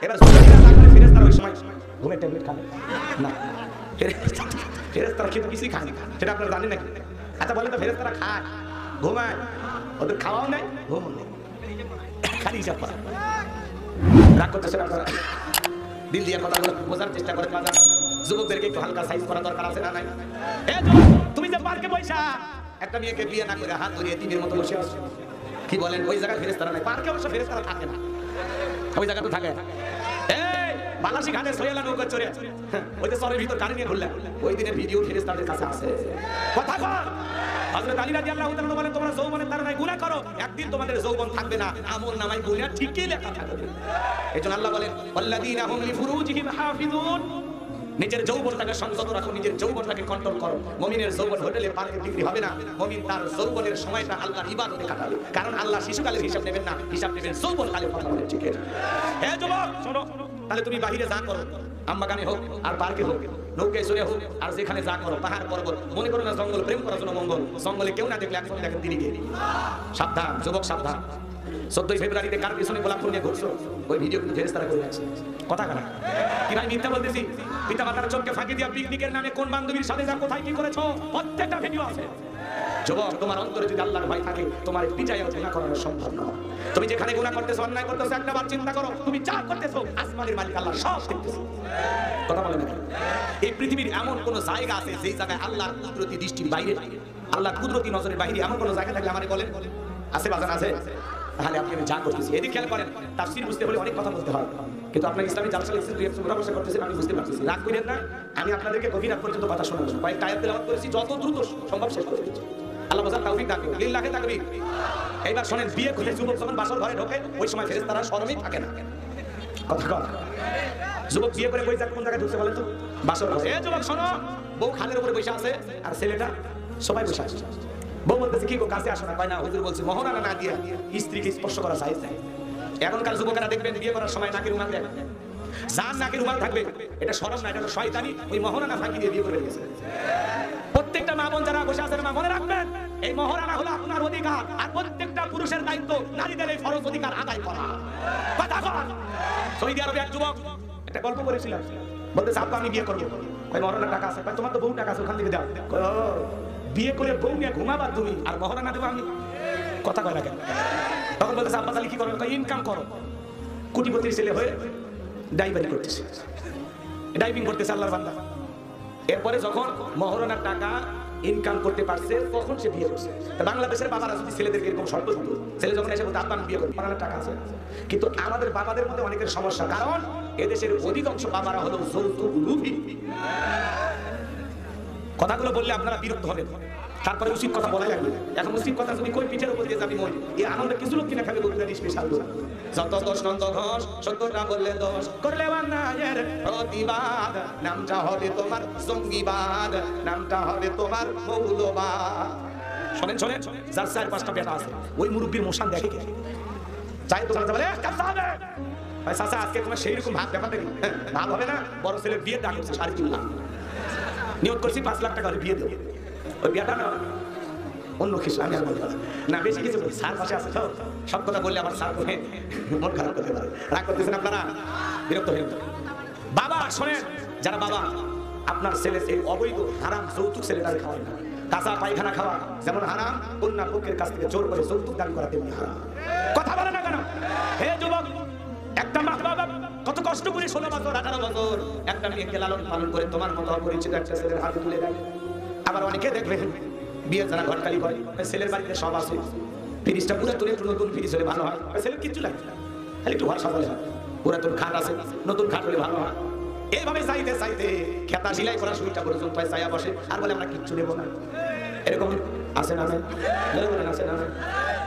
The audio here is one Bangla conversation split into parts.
এবার যুবতীরা যা করে ফেরেশতারা ওই সময় ঘুমের ট্যাবলেট খাবে না, ফেরেশতারা কিন্তু কিছুই খায় না, সেটা আপনারা জানেন নাকি? আচ্ছা বলেন তো, ফেরেশতারা খায় ঘুমায়, ওদের খাওয়াও নেই ঘুমও নেই, খালি হিসাব করা। রাগ করতেছেন আপনারা, দিল দিয়ে কথাগুলো বোঝার চেষ্টা করেন। বাজার যুবকদেরকে একটু হালকা সাইজ করা দরকার আছে না নাই? তুমি যে পার্কে বসা একটা মেয়েকে বিয়ে না করে হাত ধরিয়ে তিনের মতো বসে আছো, কি বলেন? ওই জায়গায় ফেরেশতারা নাই। পার্কে অবশ্য ফেরেশতারা থাকে না, ওই জায়গা তো থাকে। এই বালাসি ঘাটে সৈয়ালা নৌকা চড়ে ওই যে সরের ভিতর গাড়ি নিয়ে ঘুরলেন, ওই দিনের ভিডিও ফেরেশতাদের কাছে আছে। কথা কর। হযরত আলী রাদিয়াল্লাহু তাআলা বলেন, তোমরা যৌবনের তাড়নায় গুনাহ করো, একদিন তোমাদের যৌবন থাকবে না, আমল নামায় গুনাহ ঠিকই লেখা থাকবে। এজন্য আল্লাহ বলেন, ওয়াল্লাযীনা হুম লিফুরুজিহিম হাফিজুন, নিজের যৌবনটাকে সংযত রাখো, নিজের যৌবনটাকে কন্ট্রোল করো। মুমিনের যৌবন হোটেলে পার্কে বিক্রি হবে না, মুমিন তার যৌবনের সময়টা আল্লাহর ইবাদতে কাটাবে, কারণ আল্লাহ শিশুকালের হিসাব নেবেন না, হিসাব নেবেন যৌবনকালের। কথা বলেন ঠিক আছে? হে যুবক শোনো, তাহলে তুমি বাহিরে যা করো, আমবাগানে হোক আর পার্কে হোক, নৌকায় চড়ে হোক আর যেখানে যা করো, পাহাড় পর্বত, মনে করো না জঙ্গল প্রেম করার জন্য মঙ্গল, জঙ্গলে কেউ না দেখলে একজন দেখেন দিদিকে। সাবধান যুবক সাবধান। 14 ফেব্রুয়ারিতে কার পিছনে গোলাপ ফুল নিয়ে ঘুরছো, ওই ভিডিও কিন্তু ফেরেশতারা করে আছে। কথা কানা কি ভাই মিথ্যা বলতেছি? পিতা মাতার চোখকে ফাঁকি দিয়া পিকনিকের নামে কোন বান্ধবীর সাথে যা কোথায় কি করেছো প্রত্যেকটা ভিডিও আছে। যুবক তোমার অন্তরে যদি আল্লাহর ভয় থাকে, তোমার পিছাইও গুনাহ করানো সম্ভব নয়। তুমি যেখানে গুনাহ করতেছো, অন্যায় করতেছো, একবার চিন্তা করো, তুমি যা করতেছো আসমানের মালিক আল্লাহ সব দেখতেছে। কথা বলেন না? এই পৃথিবীর এমন কোন জায়গা আছে যেই জায়গায় আল্লাহর কুদরতি দৃষ্টির বাইরে, আল্লাহর কুদরতি নজরের বাইরে এমন কোন জায়গা থাকলে আমারে বলেন? আছে বাজান আছে? তাহলে আপনি যা করতেছি এদিকে খেয়াল করেন। তাফসীর বুঝতে হলে অনেক কথা বলতে হয়, কিন্তু আপনার ইসলামী জালসা রিয়াকশন করতেছেন, আমি বুঝতে পারতেছি। রাগ করেন না, আমি আপনাদেরকে গভীর রাত পর্যন্ত কথা শোনাবো। কয়েকটা আয়াত তেলাওয়াত করেছি, যত দ্রুত সম্ভব শেষ করে দিচ্ছি। আল্লাহ বোঝার তৌফিক দান করুন। লিল্লাহি তাকবীর। এইবার শুনেন, বিয়ে করে যুবক যখন বাসর ঘরে ঢোকে, ওই সময় ফেরেশতারা শরমেই থাকে না। কথা কর। যুবক বিয়ে করে বই কোন জায়গায় ঢুকছে বলেন তো? বাসর ঘরে। এই যুবক শোনো, বউ খালের উপরে বসে আছে আর ছেলেটা সবাই বসে আছে। বউ বলতেছে, কি গো কাছে আসো না? কয় না, হুজুর বলছে মোহরানা না দিয়া স্ত্রীকে স্পর্শ করা জায়েজ নাই। এখনকার যুবকেরা দেখবেন বিয়ে করার সময় নাকের রুমাল দেয়, যার নাকের রুমাল থাকবে এটা শরম না, এটা হলো শয়তানি। ওই মোহরানা ফাঁকি দিয়ে বিয়ে করে গেছে। প্রত্যেকটা মা বোন যারা বসে আছেন, মা মনে রাখবেন, এই মোহরানা হলো আপনার অধিকার, আর প্রত্যেকটা পুরুষের দায়িত্ব নারীদের এই ফরজ অধিকার আদায় করা। কথা কর। সৌদি আরবে এক যুবক একটা গল্প করেছিলাম, বলতেছে আব্বা আমি বিয়ে করবো। কয় মোহরানা টাকা আছে? তোমার তো বহু টাকা আছে, ওখান থেকে দাও। বিয়ে করে বউ নিয়ে ঘুমাবার তুমি, আর মোহরানা দেবো আমি? কথা কয় না কেন? তখন বলতেছে আব্বা তাহলে কি করবে? ইনকাম করো। কোটিপতির ছেলে হয়ে ড্রাইভারি করতেছে, ড্রাইভিং করতেছে আল্লাহর বান্দা। এরপরে যখন মোহরানার টাকা ইনকাম করতে পারছে, তখন সে বিয়ে করছে। বাংলাদেশের বাবারা যদি ছেলেদেরকে এরকম শর্ত দিত, ছেলে যখন এসে বলতে আব্বা আমি বিয়ে করবো, মোহরানার টাকা আছে। কিন্তু আমাদের বাবাদের মধ্যে অনেকের সমস্যা, কারণ এদেশের অধিকাংশ বাবারা হলো যৌতুক লোভী। কথাগুলো বললে আপনারা বিরক্ত হবেন, তারপরে উচিত কথা বলা লাগবে। এখন উচিত কথা যদি কই পিঠের উপর দিয়ে যাবি মই, এই আনন্দে কিছু লোক কিনা খাবে বলতে স্পেশাল দোষ। যত দোষ নন্দ ঘোষ, সত্যটা বললে দোষ, করলে অন্যায়ের প্রতিবাদ, নামটা হবে তোমার জঙ্গিবাদ, নামটা হবে তোমার মৌলবাদ। শোনেন শোনেন, যার 4-5টা বেটা আছে, ওই মুরব্বীর মোশান দেখে কে চাই তোমার বলে কাজ হবে ভাই চাচা আজকে তোমার সেই রকম ভাব ব্যাপারটা কি ভাব হবে না? বড় ছেলের বিয়ে ডাক হচ্ছে 3.5 লাখ, নিয়োগ করছি 5 লাখ টাকা বিয়ে দেবো। ওই বিয়েটা না অন্য কিছু, আমি আর বলতে পারি না, বেশি কিছু বলি। স্যার পাশে আছে তো, সব কথা বললে আবার স্যার মন খারাপ করতে পারে। রাগ করতেছেন আপনারা, বিরক্ত হয়ে বাবা শোনেন, যারা বাবা আপনার ছেলে এই অবৈধ হারাম যৌতুক ছেলেটাকে খাওয়ায় না। কাঁচা পায়খানা খাওয়া যেমন হারাম, কন্যা পক্ষের কাছ থেকে জোর করে যৌতুক দান করা তেমনি হারাম। কথা বলে না কেন? হে যুবক, একটা মা বাবা কত কষ্ট করে 16 বছর 18 বছর একটা মেয়েকে লালন পালন করে তোমার মতো অপরিচিত একটা ছেলের হাতে তুলে দেয়। আবার অনেকে দেখবেন বিয়ে যারা ঘরকালি করে, ছেলের বাড়িতে সব আছে, ফ্রিজটা পুরাতন, একটু নতুন ফ্রিজ হলে ভালো হয়। ছেলের কিচ্ছু লাগে না, খালি একটু ঘর সাজালে হয়। পুরাতন খাট আছে, নতুন খাট হলে ভালো হয়। এইভাবে চাইতে চাইতে খেতা সিলাই করা সুইটা পর্যন্ত চাইয়া বসে আর বলে আমরা কিচ্ছু নেবো না। এরকম আছে না? আছে না?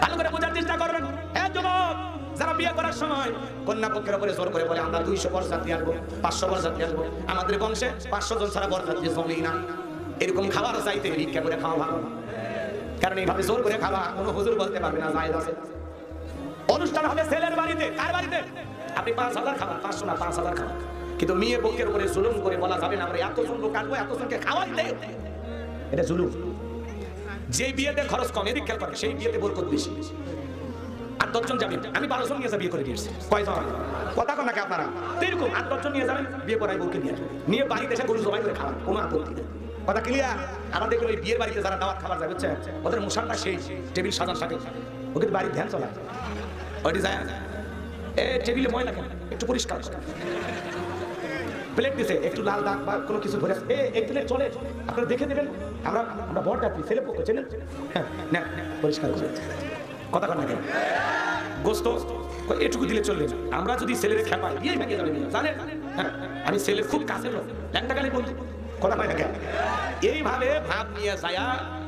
ভালো করে বোঝার চেষ্টা করবেন। হ্যাঁ যুবক, যারা বিয়ে করার সময় কন্যা পক্ষের উপরে জোর করে বলে আমরা 200 বরযাত্রী আসবো, 500 বরযাত্রী আসবো, আমাদের বংশে 500 জন ছাড়া বরযাত্রী জমেই না, এরকম খাবার চাইতে ভিক্ষা করে খাওয়া ভালো। কারণ এইভাবে জোর করে খাওয়া কোনো হুজুর বলতে পারবে না জায়েজ আছে। অনুষ্ঠান হবে ছেলের বাড়িতে, কার বাড়িতে? আপনি 5000 খাবেন, 500 না 5000 খাবেন, কিন্তু মেয়ে পক্ষের উপরে জুলুম করে বলা যাবে না আমরা এতজন লোক কাটবো, এতজনকে খাওয়াই দেয়, এটা জুলুম। যে বিয়েতে খরচ কম, এদিক খেয়াল করে, সেই বিয়েতে বরকত বেশি। আর 8-10 জন যাবেন, আমি 12 জন নিয়ে বিয়ে করে দিয়েছি। কয়জন কথা কন নাকি আপনারা? এরকম 8-10 জন নিয়ে যাবেন, বিয়ে করাই বউকে নিয়ে বাড়িতে এসে গরু জবাই করে খাওয়ান, কোনো আপত্তি নেই। কথা ক্লিয়ার? আবার দেখুন ওই বিয়ের বাড়িতে যারা দাওয়াত খাবার যায় বুঝছেন, ওদের মুসানটা সেই টেবিল সাজান থাকে, ওকে বাড়ির ধ্যান চলায়, ওইটি যায় টেবিলে ময়লা কেন একটু পরিষ্কার করে, প্লেট দিছে একটু লাল দাগ বা কোনো কিছু ধরে এক প্লেট চলে, আপনারা দেখে দেবেন। আমরা বড় ডাকি ছেলে পক্ষ চেনেন, হ্যাঁ না পরিষ্কার করে কথা কন না কেন? গোস্ত এটুকু দিলে চলবে না। আমরা যদি ছেলের খেপাই বিয়ে ভেঙে যাবে জানেন। হ্যাঁ আমি ছেলের খুব কাছের লোক, ল্যাংটাকালে বন্ধু, কথা হয় না কেন? এইভাবে ভাব নিয়ে যায়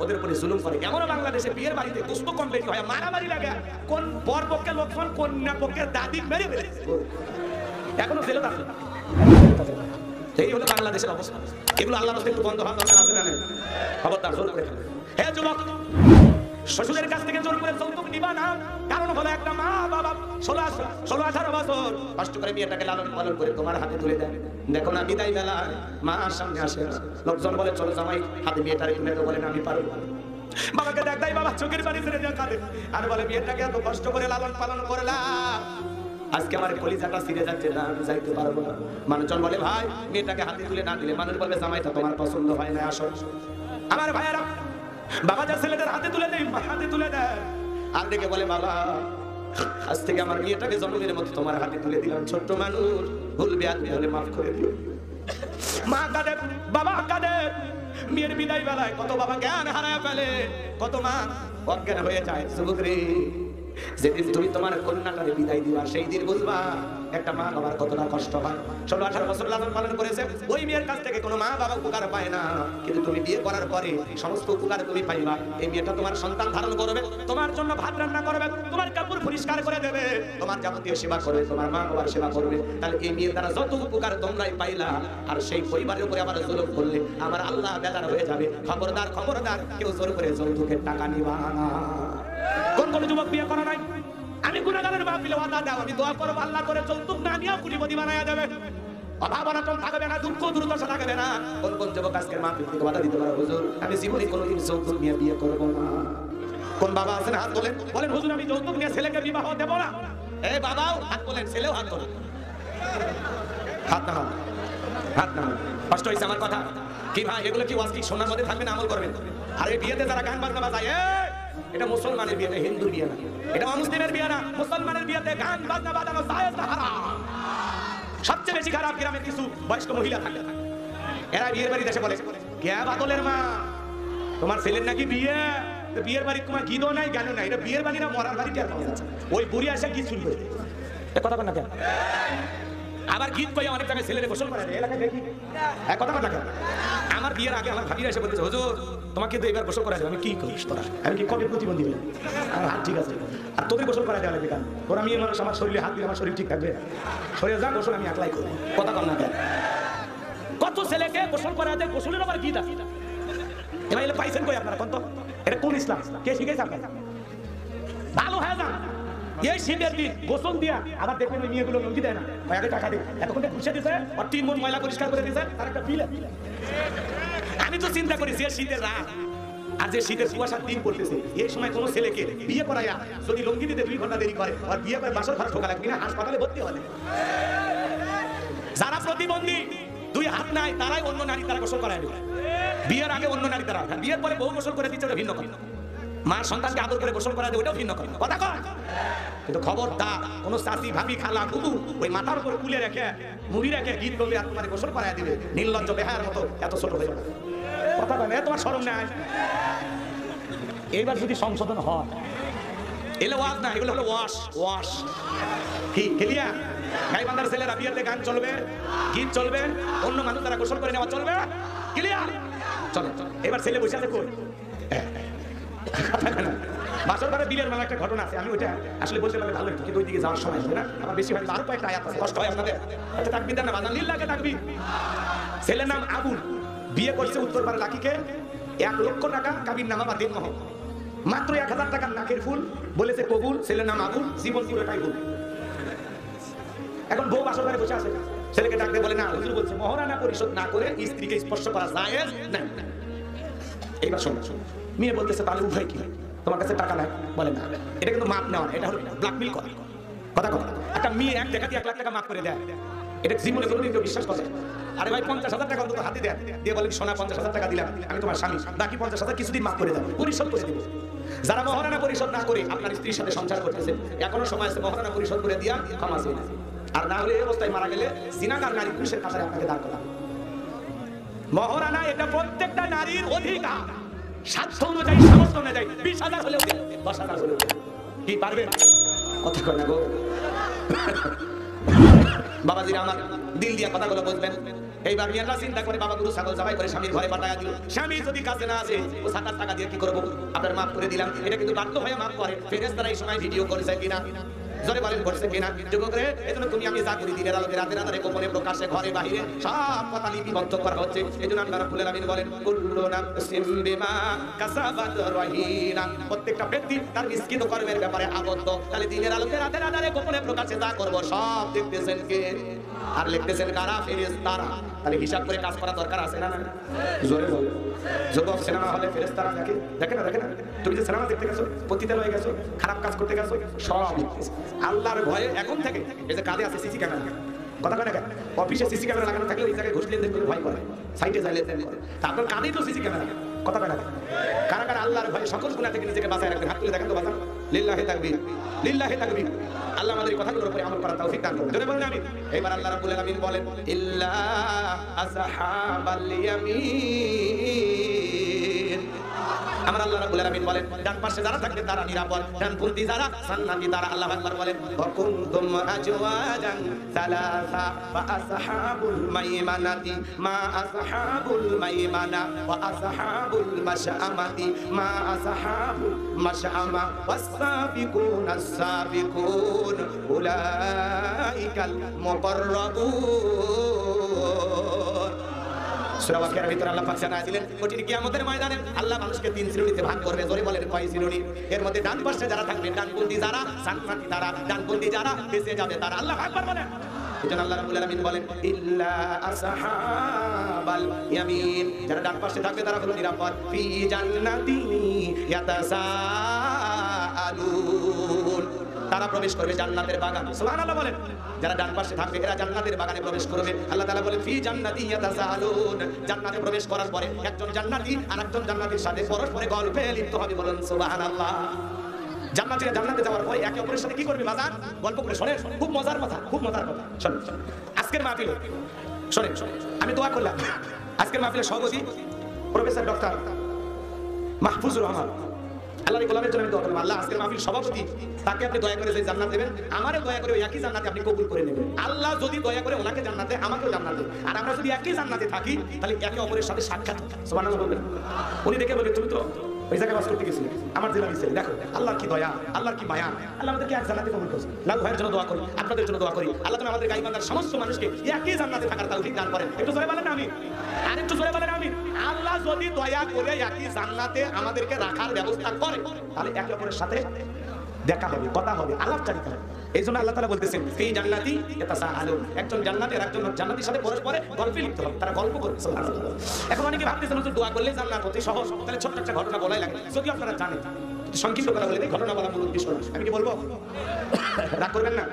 ওদের উপরে জুলুম করে। এমনও বাংলাদেশে বিয়ের বাড়িতে গোস্ত কম বেশি হয়, মারামারি লাগে, কোন বর পক্ষে লোকজন কন্যা পক্ষে দাদি মেরে ফেলে, এখনো ছেলে আছে। এই হলো বাংলাদেশের অবস্থা। এগুলো আল্লাহর রাস্তায় একটু বন্ধ হওয়ার দরকার আছে না? খবরদার জোর করে ফেলে। হে যুবক, শ্বশুরের কাছ থেকে জোর করে যৌতুক নিবা না। কারণ হলো একটা মা বাবা 16-18 বছর কষ্ট করে বিয়েটাকে লালন পালন করে তোমার হাতে তুলে দেয়। দেখো না বিদায় বেলায় মা সামনে আসে, লোকজন বলে চলো জামাই হাতে বিয়েটা রেখে দেবো, বলে না আমি পারবো। বাবাকে দেখ তাই বাবা চোখের পানি ছেড়ে দিয়ে কাঁদে আর বলে বিয়েটাকে এত কষ্ট করে লালন পালন করলাম, আজকে আমার কলিজাটা ছিঁড়ে যাচ্ছে না, আমি যাইতে পারবো না। মানুষজন বলে ভাই মেয়েটাকে হাতে তুলে না দিলে, মানুষ বলবে জামাইটা তোমার পছন্দ হয় না, আসো। আমার ভাইয়েরা বাবা যা ছেলেদের হাতে তুলে দেয়, হাতে তুলে দেয় আর ডেকে বলে বাবা আজ থেকে আমার মেয়েটাকে জন্মের মতো তোমার হাতে তুলে দিলাম, ছোট্ট মানুষ ভুল বেয়াদবি হলে মাফ করে দিও। মা কাঁদে, বাবা কাঁদে। মেয়ের বিদায় বেলায় কত বাবা জ্ঞান হারায় ফেলে, কত মা অজ্ঞান হয়ে যায়। যুবক রে, যেদিন তুমি তোমার কন্যাটারে বিদায় দিবা সেই দিন বুঝবা একটা মা বাবার কতটা কষ্ট হয়। 16-18 বছর লালন পালন করেছে, ওই মেয়ের কাছ থেকে কোনো মা বাবা উপকার পায় না, কিন্তু তুমি বিয়ে করার পরে সমস্ত উপকার তুমি পাইবা। এই মেয়েটা তোমার সন্তান ধারণ করবে, তোমার জন্য ভাত রান্না করবে, তোমার কাপড় পরিষ্কার করে দেবে, তোমার যাবতীয় সেবা করবে, তোমার মা বাবার সেবা করবে। তাহলে এই মেয়ের দ্বারা যত উপকার তোমরাই পাইলা, আর সেই পরিবারের উপরে আবার জুলুম করলে আমার আল্লাহ বেজার হয়ে যাবে। খবরদার খবরদার, কেউ জোর করে যৌতুকের টাকা নিবা না। কোন কোন যুবক বিয়ে করা নাই? আমি গুনাহগারের বাপ বিলে ওয়াদা দাও, আমি দোয়া করব আল্লাহ করে যৌতুক না নিয়ে কুড়িপতি বানায়া দেবে, অভাব অনটন থাকবে না, দুঃখ দুর্দশা থাকবে না। কোন কোন যুবক আজকের মা পিতাকে ওয়াদা দিতে পারে হুজুর আমি জীবনে কোনোদিন যৌতুক নিয়ে বিয়ে করব না? কোন বাবা আছেন হাত তোলেন, বলেন হুজুর আমি যৌতুক নিয়ে ছেলেকে বিবাহ দেব না। এই বাবাও হাত তোলেন, ছেলেও হাত তোলেন, হাত না হাত না। কষ্ট হইছে আমার কথা কি ভাই? এগুলো কি ওয়াজ কি শোনার মধ্যে থাকবেন, আমল করবেন? আর এই বিয়েতে যারা গান বাজনা বাজায়, এটা মুসলমানের বিয়ে না, হিন্দুর বিয়ে না, এটা মুসলিমের বিয়ে না। মুসলমানের বিয়েতে গান বাজনা বাজানো জায়েজ না হারাম। সবচেয়ে বেশি খারাপ গ্রামের কিছু বয়স্ক মহিলা থাকে, এরা বিয়ের বাড়ি এসে বলে কে বাদলের মা তোমার ছেলের নাকি বিয়ে, বিয়ের বাড়ি তোমার গীতও নাই গানও নাই, এটা বিয়ের বাড়ি না মরার বাড়ি কে? ওই বুড়ি আসে গীত শুরু করে কথা বল না কেন? আবার গীত কই অনেক জায়গায় ছেলেরে গোসল করে এলাকায় দেখি কথা বল না কেন? আমার বিয়ের আগে আমার ভাবিরা এসে বলতেছে হুজুর তোমাকে তো এবার গোসল করা যাবে। আমি কি করিস তোরা? আমি কি কবে প্রতিবন্ধী হই? আর ঠিক আছে, আর তোদের গোসল করা দেওয়া লাগবে কেন? তোরা আমি মানুষ, আমার শরীরে হাত দিলে আমার শরীর ঠিক থাকবে? শরীরে যা গোসল আমি একলাই করি, কথা বল না কেন? কত ছেলেকে গোসল করা দেয়, গোসলের আবার গীত আছে। এবার এলে পাইছেন কই আপনারা? কোন তো এটা কোন ইসলাম? কে শিখেছে আপনারা? ভালো হয়ে যান। এই শীতের দিন গোসল দিয়া আবার দেখবেন ওই মেয়েগুলো লঙ্গি দেয় না, ওই আগে টাকা দেয়, এতক্ষণ ঘুষে দিছে আর 3 মণ ময়লা পরিষ্কার করে দিছে, তার একটা বিল। আমি তো চিন্তা করি যে শীতের রাত আর যে শীতের কুয়াশার দিন পড়তেছে, এই সময় কোনো ছেলেকে বিয়ে করাইয়া যদি লঙ্গি দিতে 2 ঘন্টা দেরি করে আর বিয়ে করে বাসর ঘরে ঢোকা লাগবে না, হাসপাতালে ভর্তি হবে। যারা প্রতিবন্ধী 2 হাত নাই তারাই অন্য নারী তারা গোসল করায় দেবে। বিয়ের আগে অন্য নারী তারা, বিয়ের পরে বউ গোসল করে দিচ্ছে, ওটা ভিন্ন কথা। মার সন্তানকে আদর করে গোসল করা দেয়, ওটাও ভিন্ন কথা কয়। কিন্তু খবরদার কোন চাচি ভাবি খালা বুবু ওই মাথার উপর কুলে রেখে মুড়ি রেখে গীত বলবে আর তোমার গোসল করায় দিবে, নির্লজ্জ বেহায়ার মতো এত ছোট হয়ে যাবে। কথা কয় না, তোমার শরম নাই? এইবার যদি সংশোধন হয়, এলে ওয়াজ না, এগুলো হলো ওয়াশ ওয়াশ। কি কেলিয়া গাইবান্ধার ছেলেরা বিয়েতে গান চলবে, গীত চলবে, অন্য মানুষ তারা গোসল করে নেওয়া চলবে, ক্লিয়া চলো। এবার ছেলে বসে আছে কই? বাসর ঘরে বিলের মেলা একটা ঘটনা আছে, আমি ওইটা আসলে বলতে পারলে ভালো হতো, কিন্তু ওই দিকে যাওয়ার সময় হবে না, আমার বেশি হয় আরো কয়েকটা আয়াত আছে, কষ্ট হয় আপনাদের। আচ্ছা তাকবীর দেন না বাজান, লিল্লাহকে তাকবীর। ছেলের নাম আবুল, বিয়ে করছে উত্তরপাড়া লাকিকে, 1 লক্ষ টাকা কাবির নামা বা দিন মহর, মাত্র 1000 টাকার নাকের ফুল, বলেছে কবুল। ছেলের নাম আবুল, জীবন পুরোটাই ভুল। এখন বউ বাসর ঘরে বসে আছে, ছেলেকে ডাকতে বলে না হুজুর বলছে মহারানা পরিশোধ না করে স্ত্রীকে স্পর্শ করা জায়েজ না। এইবার শোন, মেয়ে বলতেছে তাহলে উভয় কি? তোমার কাছে টাকা নাই, বলে না। এটা কিন্তু মাপ নেওয়া, এটা হলো ব্ল্যাকমেল করা। কথা কথা, একটা মেয়ে এক টাকা দিয়ে 1 লাখ টাকা মাপ করে দেয়, এটা জীবনে কোনোদিন কেউ বিশ্বাস করে? আরে ভাই 50,000 টাকা অন্তত হাতে দেন, দিয়ে বলেন সোনা 50,000 টাকা দিলাম, আমি তোমার স্বামী, বাকি 50,000 কিছুদিন মাপ করে দাও, পরিশোধ করে দিব। যারা মহারানা পরিশোধ না করে আপনার স্ত্রীর সাথে সংসার করতেছে, এখনো সময় আছে মহারানা পরিশোধ করে দিয়া ক্ষমা চেয়ে নেন। আর না হলে এই অবস্থায় মারা গেলে জিনাকার নারী পুলিশের কাছে আপনাকে দাঁড় করাবে। মহারানা এটা প্রত্যেকটা নারীর অধিকার, সাধ্য অনুযায়ী, সামর্থ্য অনুযায়ী। 20,000 হলেও 10,000 হলেও কি পারবে? কথা কয় না গো বাবাজিরা আমার, দিল দিয়া কথাগুলো বলবেন। এইবার মিয়ানরা চিন্তা করে বাবা গুরু ছাগল জবাই করে স্বামীর ঘরে পাঠায়া দিল। স্বামী যদি কাছে না আসে, ও 7,000 টাকা দিয়ে কি করবো? আপনার মাফ করে দিলাম। এটা কিন্তু বাধ্য হয়ে মাফ করে। ফেরেশতারা এই সময় ভিডিও করেছে কিনা? জোরে বলেন করছে কিনা? যুবকরে, এজন্য তুমি আমি যা করি দিনের আলোতে, রাতের আধারে, গোপনে প্রকাশ্যে, ঘরে বাহিরে সব কথা লিপিবদ্ধ করা হচ্ছে। এজন্য আল্লাহ রাব্বুল আলামিন বলেন, কুল্লু নাফসিন বিমা কাসাবাত রাহিনা। প্রত্যেকটা ব্যক্তি তার মিসকিত কর্মের ব্যাপারে আবদ্ধ। তাহলে দিনের আলোতে, রাতের আধারে, গোপনে প্রকাশ্যে যা করব সব দেখতেছেন কে? আর লিখতেছেন কারা? ফেরেশতারা। তাহলে হিসাব করে কাজ করা দরকার আছে না? না জোরে বল। যুবক, সিনেমা হলে ফেরেশতারা দেখে, দেখে না? দেখে না? তুমি যে সিনেমা দেখতে গেছো, পতিতালয়ে গেছো, খারাপ কাজ করতে গেছো, সব লিখতেছে। আল্লাহর ভয়ে এখন থেকে এই যে কাঁধে আছে সিসি ক্যামেরা, কথা কয় না কেন? অফিসে সিসি ক্যামেরা লাগানো থাকলে ওই জায়গায় ঘুষ লেনদেন করে ভয় করে, সাইটে যায় লেনদেন করে। তারপর কাঁধেই তো সিসি ক্যামেরা, কথা কয় না কেন? কারা কারা আল্লাহর ভয়ে সকল গুনাহ থেকে নিজেকে বাঁচায় রাখবেন? হাত তুলে দেখেন তো বাঁচান। লিল্লাহি তাকবীর, লিল্লাহি তাকবীর। আল্লাহ আমাদের কথাগুলোর উপরে আমল করার তৌফিক দান করুন। জোরে বলেন আমিন। এবার আল্লাহ রাব্বুল আলামিন বলেন, ইল্লা আসহাবাল ইয়ামিন। আমার আল্লাহ রাব্বুল আলামিন বলেন, ডান পাশে যারা থাকবে তারা নিরাপদ, ডানপন্থী যারা জান্নাতি তারা। আল্লাহ আকবার বলেন, কুনতুম আজওয়াজান সালাসা ওয়া আসহাবুল মাইমানাতি মা আসহাবুল মাইমানা ওয়া আসহাবুল মাশআমাতি মা আসহাবুল মাশআমা ওয়াস-সাবিকুনাস সাবিকুন উলাইকাল মুকাররাবুন। সূরা বাকারার ভিতরে আল্লাহ পাক জানায় দিলেন, কঠিন কিয়ামতের ময়দানে আল্লাহ মানুষকে 3 শ্রেণীতে ভাগ করবে। জোরে বলেন কয় শ্রেণী? এর মধ্যে ডান পাশে যারা থাকবে, ডানপন্থী যারা, জান্নাতি তারা, ডানপন্থী যারা, বেঁচে যাবে তারা। আল্লাহ আকবার বলেন। এজন্য আল্লাহ রাব্বুল আলামিন বলেন, ইল্লা আসহাবাল ইয়ামিন। যারা ডান পাশে থাকবে তারা হলো নিরাপদ। ফি জান্নাতি ইয়াতাসাআলুন। তারা প্রবেশ করবে জান্নাতের বাগান। সুবহানাল্লাহ বলেন। যারা ডান পাশে থাকবে এরা জান্নাতের বাগানে প্রবেশ করবে। আল্লাহ তাআলা বলেন, ফি জান্নাতি ইয়াতাসাআলুন। জান্নাতে প্রবেশ করার পরে একজন জান্নাতি আরেকজন জান্নাতীর সাথে পরস্পরে গল্পে লিপ্ত হবে। বলেন সুবহানাল্লাহ। জান্নাতীরা জান্নাতে যাওয়ার পরে একে অপরের সাথে কি করবে? বাজার গল্প করে। শোনেন, খুব মজার কথা, খুব মজার কথা। শোনেন, আজকের মাহফিলে শোনেন, আমি দোয়া করলাম। আজকের মাহফিলের সভাপতি প্রফেসর ডক্টর মাহফুজুর রহমান, আল্লাহর গোলামের জন্য আমি দোয়া করলাম, আল্লাহ আজকের মাহফিল সভাপতি, তাকে আপনি দয়া করে যে জান্নাত দেবেন, আমারে দয়া করে ওই একই জান্নাতে আপনি কবুল করে নেবেন। আল্লাহ যদি দয়া করে ওনাকে জান্নাতে, আমাকেও জান্নাতে, আর আমরা যদি একই জান্নাতে থাকি তাহলে একে অপরের সাথে সাক্ষাৎ। সুবহানাল্লাহ বলবেন। উনি দেখে বলবেন, তুমি তো ওই জায়গায় বাস করতে গেছিলে, আমার জেলা দিচ্ছে, দেখো আল্লাহর কি দয়া, আল্লাহর কি মায়া, আল্লাহ আমাদেরকে এক জান্নাতে কবুল করেছে। লাল ভাইয়ের জন্য দোয়া করি, আপনাদের জন্য দোয়া করি, আল্লাহ তুমি আমাদের গাইবান্ধার সমস্ত মানুষকে একই জান্নাতে থাকার তৌফিক দান করেন। একটু জোরে বলেন আমিন। আর একটু জোরে বলেন আমিন। আল্লাহ যদি দয়া করে একই জান্নাতে আমাদেরকে রাখার ব্যবস্থা করে তাহলে একে অপরের সাথে দেখা হবে, কথা হবে, আলাপচারিতা হবে। এই জন্য আল্লাহ তাআলা বলতেছেন, ফি জান্নাতি ইয়াতাসাআলুন। একজন জান্নাতি আর একজন জান্নাতীর সাথে পরস্পরে গল্পে লিপ্ত হবে, তারা গল্প করবে। সুবহানাল্লাহ। এখন অনেকে ভাবতেছেন যে দোয়া করলে জান্নাত অতি সহজ, তাহলে ছোট্ট একটা ঘটনা বলাই লাগে। যদি আপনারা জানেন, সংক্ষিপ্ত করে বলে দেই, ঘটনা বলা মূল উদ্দেশ্য না। আমি কি বলবো? রাগ করবেন না।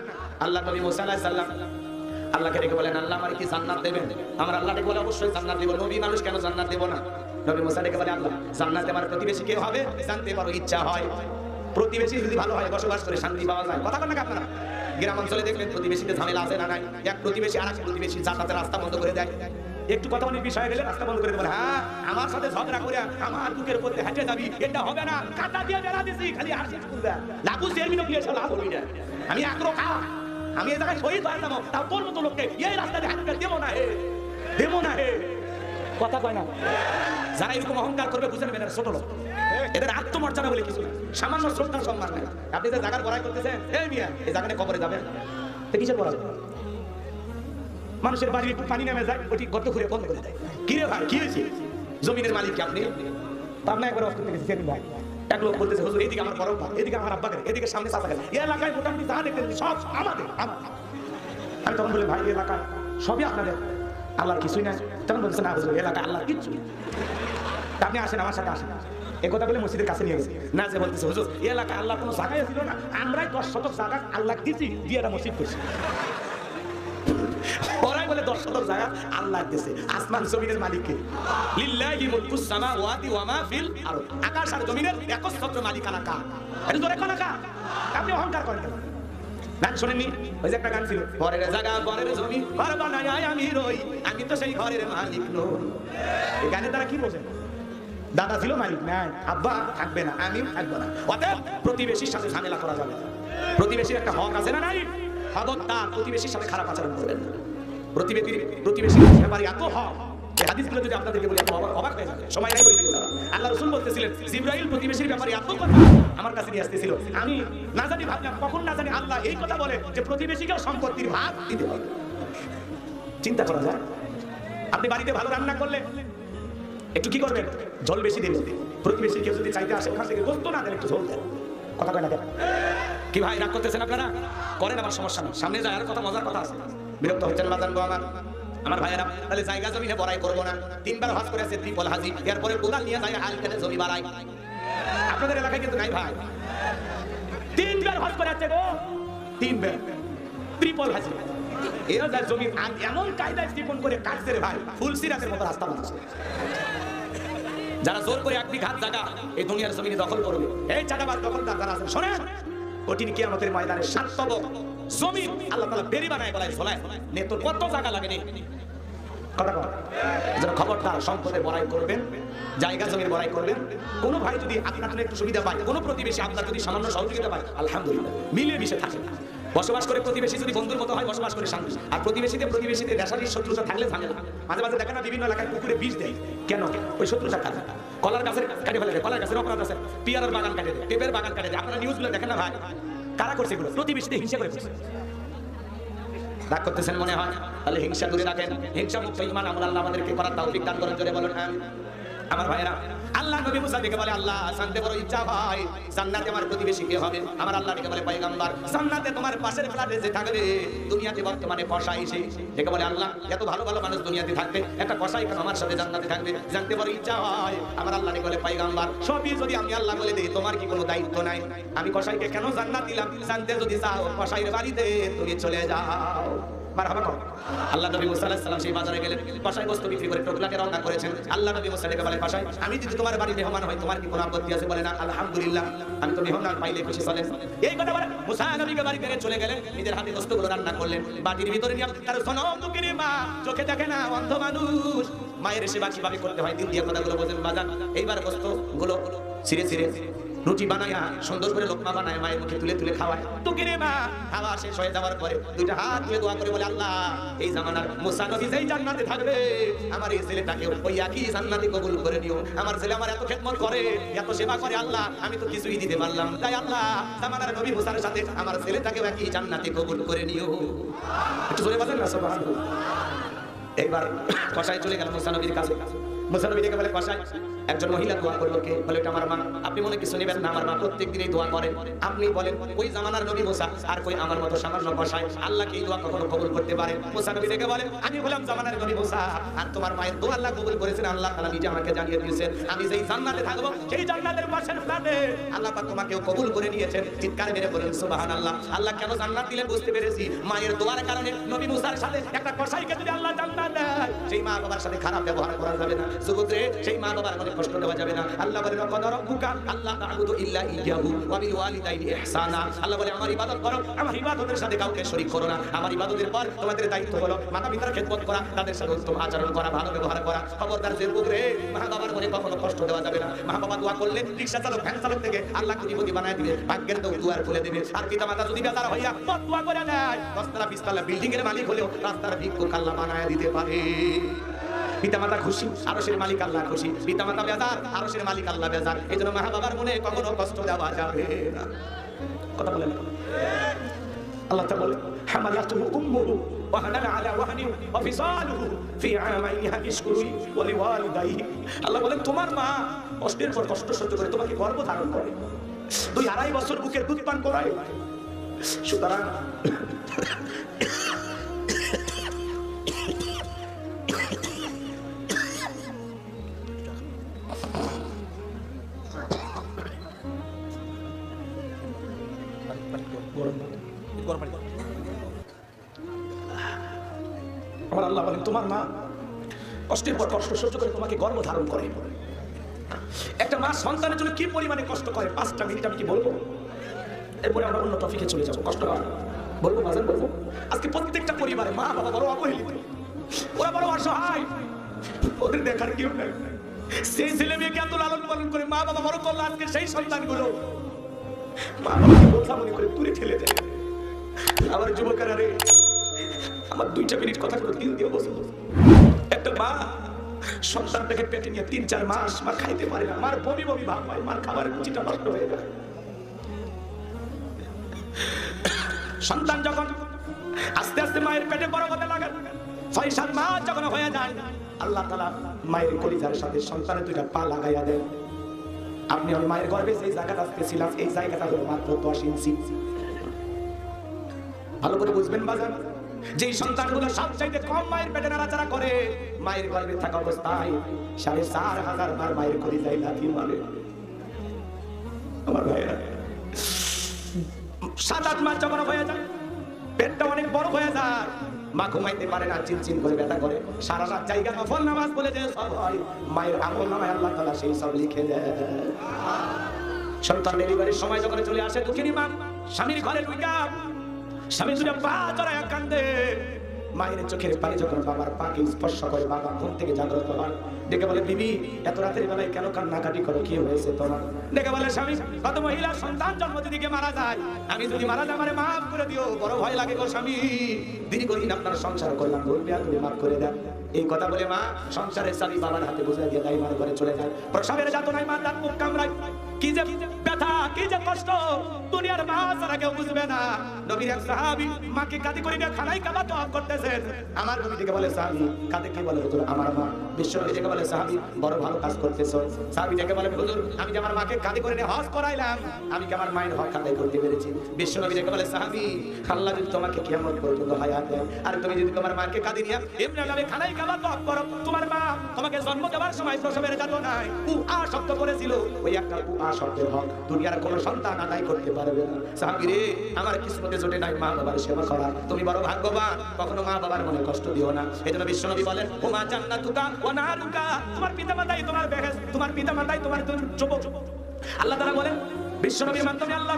আল্লাহ নবী মুসা আলাইহিস সালাম আল্লাহকে ডেকে বলেন, আল্লাহ আমার কি জান্নাত দেবেন? আমার আল্লাহ ডেকে বলে, অবশ্যই জান্নাত দেব। নবী মানুষ কেন জান্নাত দেব না? নবী মুসা ডেকে বলে, আল্লাহ জান্নাতে আমার প্রতিবেশী কে হবে জানতে পারো ইচ্ছা হয়। প্রতিবেশী যদি ভালো হয় বসবাস করে শান্তি পাওয়া যায়। কথা বলেন না আপনারা? গ্রাম অঞ্চলে দেখবেন প্রতিবেশীতে ঝামেলা আছে না নাই? এক প্রতিবেশী আর এক প্রতিবেশী জান্নাতের রাস্তা বন্ধ করে দেয়। একটু কথা বলে বিষয় গেলে রাস্তা বন্ধ করে দেবে। হ্যাঁ, আমার সাথে ঝগড়া করে আমার বুকের উপর দিয়ে হেঁটে যাবি, এটা হবে না। কাটা দিয়ে বেড়া দিছি, খালি আর শেষ করবে। লাগু চেয়ারম্যান দিয়ে লাভ হবি না। আমি আগ্রহ খা, আমি এই জায়গায় শহীদ হয়ে যাবো, তাও তোর মতো লোককে এই রাস্তা দিয়ে হাঁটতে দেবো না হে, দেবো না হে। কথা কয় না? যারা এরকম অহংকার করবে বুঝে নেবেন ছোট লোক, এদের আত্মমর্যাদা বলে কিছু না, সামান্য শ্রদ্ধা সম্মান নেই। আপনি যে জায়গার বড়াই করতেছেন, এই মিয়া এই জায়গায় কবরে যাবেন, কিসের বড়াই? মানুষের বাড়ি একটু পানি নেমে যায়, ওটি গর্ত করে বন্ধ করে দেয়। কি রে ভাই, কি হয়েছে? জমিনের মালিক কি আপনি? তার না একবার অস্ত থেকে সেদিন ভাই এক লোক বলতেছে, হুজুর এইদিকে আমার বড় ভাই, এদিকে আমার আব্বা, এদিকে সামনে চাচা গেল, এই এলাকায় মোটামুটি যা দেখতেন সব আমাদের। আমি তখন বলি, ভাই এলাকা সবই আপনাদের, আল্লাহর কিছুই নাই। তখন বলছে, না হুজুর এলাকা আল্লাহর কিচ্ছু। আপনি আসেন, আমার সাথে আসেন, এই কথা বলে মসজিদের কাছে নিয়ে গেছে না, যে বলতেছে হুজুর এই এলাকায় আল্লাহ কোনো জায়গায় ছিল না, আমরাই 10 শতক জায়গা আল্লাহ দিয়েছি দিয়ে একটা মসজিদ করছি। ওরাই বলে 10 শতক জায়গা আল্লাহ দিয়েছে। আসমান জমিনের মালিককে, লিল্লাহি মুলকুস সামাওয়াতি ওয়া মা ফিল আরদ, আকাশ আর জমিনের একচ্ছত্র মালিকানা কার? এটা জোরে কোন কার? আপনি অহংকার করেন কেন? গান শুনেননি? ওই যে একটা গান ছিল, ঘরের জায়গা ঘরের জমি ঘর বানায় আমি রই, আমি তো সেই ঘরের মালিক নই। এই গানে তারা কি বোঝে? দাদা ছিল মালিক নাই, আব্বা থাকবে না, আমিও থাকবো না, অতএব প্রতিবেশীর সাথে ঝামেলা করা যাবে না। প্রতিবেশীর একটা হক আছে না নাই? খবরদার প্রতিবেশীর সাথে খারাপ আচরণ করবেন না। প্রতিবেশীর ব্যাপারে এত হক, এই হাদিসগুলো যদি আপনাদেরকে বলি আপনি অবাক হয়ে যাবেন। সময় নাই বলে দিল। আল্লাহ রাসূল বলতেছিলেন জিবরাইল প্রতিবেশীর ব্যাপারে এত কথা আমার কাছে নিয়ে আসতেছিল, আমি না জানি ভাবলাম কখন না জানি আল্লাহ এই কথা বলে যে প্রতিবেশীকেও সম্পত্তির ভাগ দিতে হবে। চিন্তা করা যায়। আপনি বাড়িতে ভালো রান্না করলে একটু কি করবেন? ঝোল বেশি দিন। প্রতিবেশী কেউ যদি চাইতে আসে ওখান থেকে গোস্ত না দেন, একটু ঝোল দেন। কথা কয় না দেন? কি ভাই রাগ করতেছেন আপনারা? করেন, আমার সমস্যা নেই, সামনে যায় আর কথা মজার কথা আছে। বিরক্ত হচ্ছেন বাজান গো আমার ভাইয়েরা, তাহলে জায়গা জমিনে বড়াই করবো না। 3 বার হজ করেছে ত্রিপল হাজি, এরপরে কোদাল নিয়ে যায় হাল কেটে জমি বাড়াই। আপনাদের এলাকায় কিন্তু নাই ভাই, 3 বার হজ করে আছে গো, 3 বার ত্রিপল হাজি। এরা যায় জমি এমন কায়দায় জীবন করে কাটছে রে ভাই, ফুলসিরাতের মতো রাস্তা বানাচ্ছে। যারা জোর করে 1 বিঘা জায়গা এই দুনিয়ার জমিনে দখল করবে, এই চাঁদাবাজ দখলদার যারা আছেন, শোনেন কঠিন কিয়ামতের ময়দানে সাতব জমিন আল্লাহ তাআলা বেরি বানায় গলায় ঝোলায় নে। তোর কত জায়গা লাগে নে, কথা কর। যারা খবরদার সম্পদের বড়াই করবেন, জায়গা জমির বড়াই করবেন। কোন ভাই যদি আপনার জন্য একটু সুবিধা পায়, কোন প্রতিবেশী আপনার যদি সামান্য সহযোগিতা পায়, আলহামদুলিল্লাহ, মিলে মিশে থাকে। বসবাস করে প্রতিবেশী যদি বন্ধুর মতো হয়, বসবাস করে শান্তি। আর প্রতিবেশীদের দেশালির শত্রুতা থাকলে ঝামেলা। মাঝে মাঝে দেখেন না বিভিন্ন এলাকায় পুকুরে বিষ দেয়, কেন? ওই শত্রুতার কারণে। কলার গাছের কাটে ফেলে দেয়, কলার গাছের অপরাধ আছে, পিয়ারের বাগান কাটে দেয়, টেপের বাগান কাটে দেয়। আপনারা নিউজগুলো দেখেন না ভাই, কারা করছে এগুলো? প্রতিবেশীদের হিংসা করে করছে। রাগ করতেছেন মনে হয়, তাহলে হিংসা দূরে রাখেন। হিংসা মুক্ত ঈমান আমল আল্লাহ আমাদেরকে করার তৌফিক দান করেন, জোরে বলেন আমিন। আমার ভাইয়েরা, আল্লাহ নবী মুসা দেখে বলে আল্লাহ জানতে বড় ইচ্ছা হয় জান্নাতে আমার প্রতিবেশী কে হবে? আমার আল্লাহ ডেকে বলে পয়গম্বর জান্নাতে তোমার পাশের ফ্ল্যাটে যে থাকবে, দুনিয়াতে বর্তমানে কসাই সে ডেকে বলে আল্লাহ এত ভালো ভালো মানুষ দুনিয়াতে থাকবে, একটা কসাই কেন আমার সাথে জান্নাতে থাকবে? জানতে বড় ইচ্ছা হয়। আমার আল্লাহ ডেকে বলে পয়গম্বর সবই যদি আমি আল্লাহ বলে দেই, তোমার কি কোনো দায়িত্ব নাই? আমি কসাইকে কেন জান্নাত দিলাম জানতে যদি চাও, কসাইয়ের বাড়িতে তুমি চলে যাও। আল্লাহ নবী মুসা আলাইহিস সালাম সেই বাজারে গেলেন, কসাই বস্তু বিক্রি করে টোকলাকে রওনা করেছেন। আল্লাহ নবী মুসা ডেকে বলে কসাই আমি যদি তোমার বাড়ি মেহমান হই, তোমার কি কোনো আপত্তি আছে? বলে না, আলহামদুলিল্লাহ, আমি তো মেহমান পাইলে খুশি চলেন। এই কথা বলে মুসা নবীকে বাড়ি থেকে চলে গেলেন, নিজের হাতে বস্তুগুলো রান্না করলেন, বাটির ভিতরে নিয়ে তার সোনমুখী মা, চোখে দেখে না, অন্ধ মানুষ, মায়ের সেবা কিভাবে করতে হয় দিন দিয়ে কথাগুলো বোঝেন বাজান। এইবার বস্তুগুলো ছিঁড়ে ছিঁড়ে রুটি বানায়া সুন্দর করে লোকমা বানায় মায়ের মুখে তুলে তুলে খাওয়ায়। তো কিরে মা, খাওয়া শেষ হয়ে যাওয়ার পরে 2টা হাত তুলে দোয়া করে বলে আল্লাহ এই জামানার মুসা নবী যেই জান্নাতে থাকবে, আমার এই ছেলেটাকে ওই একই জান্নাতে কবুল করে নিও। আমার ছেলে আমার এত খেদমত করে, এত সেবা করে, আল্লাহ আমি তো কিছুই দিতে পারলাম, তাই আল্লাহ জামানার নবী মুসার সাথে আমার ছেলেটাকে একই জান্নাতে কবুল করে নিও। একটু জোরে বলেন না সুবহানাল্লাহ। এইবার কসাই চলে গেল মুসা নবীর কাছে। মুসা নবী ডেকে বলে কসাই একজন মহিলা দোয়া করলো, কে? বলে এটা আমার মা। আপনি মনে কিছু নেবেন না, আমার মা প্রত্যেকদিন এই দোয়া করেন। আপনি বলেন ওই জামানার নবী মুসা আর কই আমার মতো সামান্য কসাই আল্লাহকে এই দোয়া কখনো কবুল করতে পারে? মুসা নবী ডেকে বলে আমি বললাম জামানার নবী মুসা আর তোমার মায়ের দোয়া আল্লাহ কবুল করেছেন। আল্লাহ তাআলা নিজে আমাকে জানিয়ে দিয়েছেন আমি যেই জান্নাতে থাকবো, সেই জান্নাতের পাশের ফ্ল্যাটে আল্লাহ পাক তোমাকেও কবুল করে নিয়েছেন। চিৎকার মেরে বলেন সুবহানাল্লাহ। আল্লাহ কেন জান্নাত দিলেন বুঝতে পেরেছি, মায়ের দোয়ার কারণে। নবী মুসার সাথে একটা কসাইকে যদি আল্লাহ জান্নাত দেয়, সেই মা বাবার সাথে খারাপ ব্যবহার করা যাবে না, যুবকরে সেই মা বাবার মনে কষ্ট দেওয়া যাবে না। আল্লাহ বলে রব্বানা রাব্বুকা আল্লা তা'বুদু ইল্লা ইয়্যাহু ওয়া বিল ওয়ালিদাইনি ইহসানা। আল্লাহ বলে আমার ইবাদত করো, আমার ইবাদতের সাথে কাউকে শরীক করো না। আমার ইবাদতের পর তোমাদের দায়িত্ব হলো মাতা-পিতার খেদমত করা, তাদের সাথে উত্তম আচরণ করা, ভালো ব্যবহার করা। খবরদার যুবকরে মা বাবার মনে কখনো কষ্ট দেওয়া যাবে না। মা বাবা দোয়া করলে রিকশা চালক, ভ্যান চালক থেকে আল্লাহ কোটিপতি বানায় দিবে, ভাগ্যের তো দুয়ার খুলে দিবে। আর পিতামাতা যদি বেজার হইয়া দোয়া করে নেয়, 10 তলা 20 তলা বিল্ডিং এর মালিক হলেও রাস্তার ভিক্ষুক আল্লাহ বানায় দিতে পারে। পিতামাতা খুশি, আরশের মালিক আল্লাহ খুশি। পিতামাতা বেজার, আরশের মালিক আল্লাহ বেজার। এজন্য মা বাবার মনে কখনো কষ্ট দেওয়া যাবে না। কথা বলেন আল্লাহ তাআলা বলে হামালাতুহু উম্মুহু ওয়া হানানা আলা ওয়াহনি ওয়া ফিসালুহু ফি আমাইনি আশকুরি ওয়া লিওয়ালিদাইহি। আল্লাহ বলেন তোমার মা কষ্টের পর কষ্ট সহ্য করে তোমাকে গর্ভ ধারণ করে, 2-2.5 বছর বুকের দুধ পান করায়। সুতরাং আমার আল্লাহ বলেন তোমার মা কষ্টের পর কষ্ট সহ্য করে তোমাকে গর্ভ ধারণ করে। একটা মা সন্তানের জন্য কি পরিমাণে কষ্ট করে 5টা মিনিট আমি কি বলবো, এরপরে আমরা অন্য টপিকে চলে যাবো। কষ্ট হয় বলবো বাজান বলবো। আজকে প্রত্যেকটা পরিবারে মা বাবা বড় অবহেলিত, ওরা বড় অসহায়, ওদের দেখার কেউ নাই। সেই ছেলে মেয়েকে এত লালন পালন করে মা বাবা বড় করলো, আজকে সেই সন্তানগুলো মা বাবাকে বোঝা মনে করে দূরে ঠেলে দেয়। আমার যুবকেরা রে, আমার 2টা মিনিট কথা করে দিল দিয়ে বসে। একটা মা সন্তানটাকে পেটে নিয়ে 3-4 মাস মা খাইতে পারে না, মার বমি বমি ভাব হয়, মার খাবারের রুচিটা নষ্ট হয়ে যায়। সন্তান যখন আস্তে আস্তে মায়ের পেটে বড় হতে লাগে, 6-7 মাস যখন হয়ে যায়, আল্লাহ তাআলা মায়ের কলিজার সাথে সন্তানের 2টা পা লাগাইয়া দেন। আপনি আমি মায়ের গর্ভে যে জায়গাটা ছিলাম, এই জায়গাটা হলো মাত্র 10 ইঞ্চি। ভালো করে বুঝবেন বাজান, যেই সন্তানগুলো সবচাইতে কম মায়ের পেটে নাড়াচাড়া করে, মায়ের গর্ভে থাকা অবস্থায় 4,500 বার মায়ের কলিজায় লাথি মারে। আমার ভাইরা 7-8 মাস যখন হয়ে যায়, পেটটা অনেক বড় হয়ে যায়, মা ঘুমাইতে পারে না, চিনচিন করে ব্যথা করে, সারা রাত জায়গা নফল নামাজ বলে যে সব হয়, মায়ের আমল নামায় আল্লাহ তাআলা সেই সব লিখে দেয়। সন্তান ডেলিভারির সময় যখন চলে আসে, দুঃখিনী মা স্বামীর ঘরে ঢুকা, স্বামী 2টা পা জড়ায় কান্দে, মায়ের চোখের পানি যখন বাবার পাকে স্পর্শ করে, বাবা ঘুম থেকে জাগ্রত হয়, ডেকে বলে বিবি এত রাতের বেলায় কেন কান্নাকাটি করো, কি হয়েছে তোমার? ডেকে বলে স্বামী কত মহিলা সন্তান জন্ম দিদিকে মারা যায়, আমি যদি মারা যায় আমারে মাফ করে দিও, বড় ভয় লাগে গো স্বামী, দীর্ঘদিন আপনার সংসার করলাম, তুমি মাফ করে দেন। এই কথা বলে মা সংসারের চাবি বাবার হাতে বুঝিয়ে দিয়ে দাইমার ঘরে চলে যায়। প্রসবের যাতনায় মা দাঁত মুখ কামড়ায়, কি যে ব্যথা, কি যে কষ্ট, দুনিয়ার মা ছাড়া কেউ বুঝবে না। নবীর এক সাহাবী মাকে কাঁদি করে নিয়ে খানায় কাবা তওয়াফ করতেছেন। আমার নবী থেকে বলে সাহাবী কাঁদে কি বলে হুজুর আমার মা। বিশ্বনবী থেকে বলে সাহাবী বড় ভালো কাজ করতেছো। সাহাবী থেকে বলে হুজুর আমি যে আমার মাকে কাঁদি করে নিয়ে হজ করাইলাম, আমি কি আমার মায়ের হক আদায় করতে পেরেছি? বিশ্বনবী থেকে বলে সাহাবী আল্লাহ যদি তোমাকে কিয়ামত পর্যন্ত হায়াত দেয়, আর তুমি যদি তোমার মাকে কাঁদি নিয়ে এমনি ভাবে খানায় কাবা তওয়াফ করো, তোমার মা তোমাকে জন্ম দেওয়ার সময় প্রসবের যাতনায় উআ শব্দ করেছিল, ওই একটা উআ শব্দের হক দুনিয়ার কোনো সন্তান আদায় করতে পারবে না। সাহাবী রে আমার কিসমতে জোটে নাই মা বাবার সেবা করা, তুমি বড় ভাগ্যবান, কখনো মা বাবার মনে কষ্ট দিও না। এজন্য বিশ্বনবী বলেন ওমা জান্নাতুকা ওয়া নারুকা, তোমার পিতামাতাই তোমার বেহেশত, তোমার পিতামাতাই তোমার যুবক। আল্লাহ তাআলা বলেন বিশ্বনবীর মাধ্যমে আল্লাহ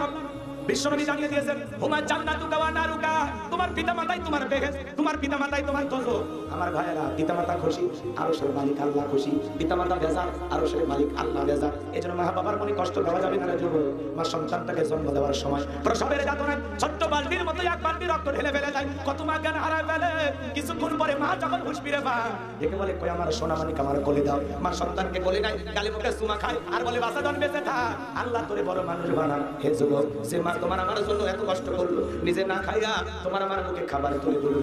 বিশ্বনবী জানিয়ে দিয়েছেন ওমা জান্নাতুকা ওয়া নারুকা, তোমার পিতামাতাই তোমার বেহেশত, তোমার পিতামাতাই তোমার দোজখ। আমার ভাইয়েরা পিতামাতা খুশি, আরশের মালিক আল্লাহ খুশি, পিতামাতা বেজার, আরশের মালিক আল্লাহ বেজার। এজন্য মা বাবার মনে কষ্ট দেওয়া যাবে না। যুবক মা সন্তানটাকে জন্ম দেওয়ার সময় প্রসবের যাতনায় ছোট্ট বালতির মতো এক বালতি রক্ত ঢেলে ফেলে যায়, কত মা জ্ঞান হারায় ফেলে। কিছুক্ষণ পরে মা যখন হুঁশ ফিরে পায়, একে বলে কই আমার সোনা মানিক আমার কোলে দাও। মা সন্তানকে কোলে নাই, গালে মুখে চুমা খায় আর বলে বাঁচা জন বেঁচে থাক, আল্লাহ তোরে বড় মানুষ বানান। হে যুবক, যে মা তোমার আমার জন্য এত কষ্ট করলো, নিজে না খাইয়া তোমার আমার মুখে খাবার তুলে দিল,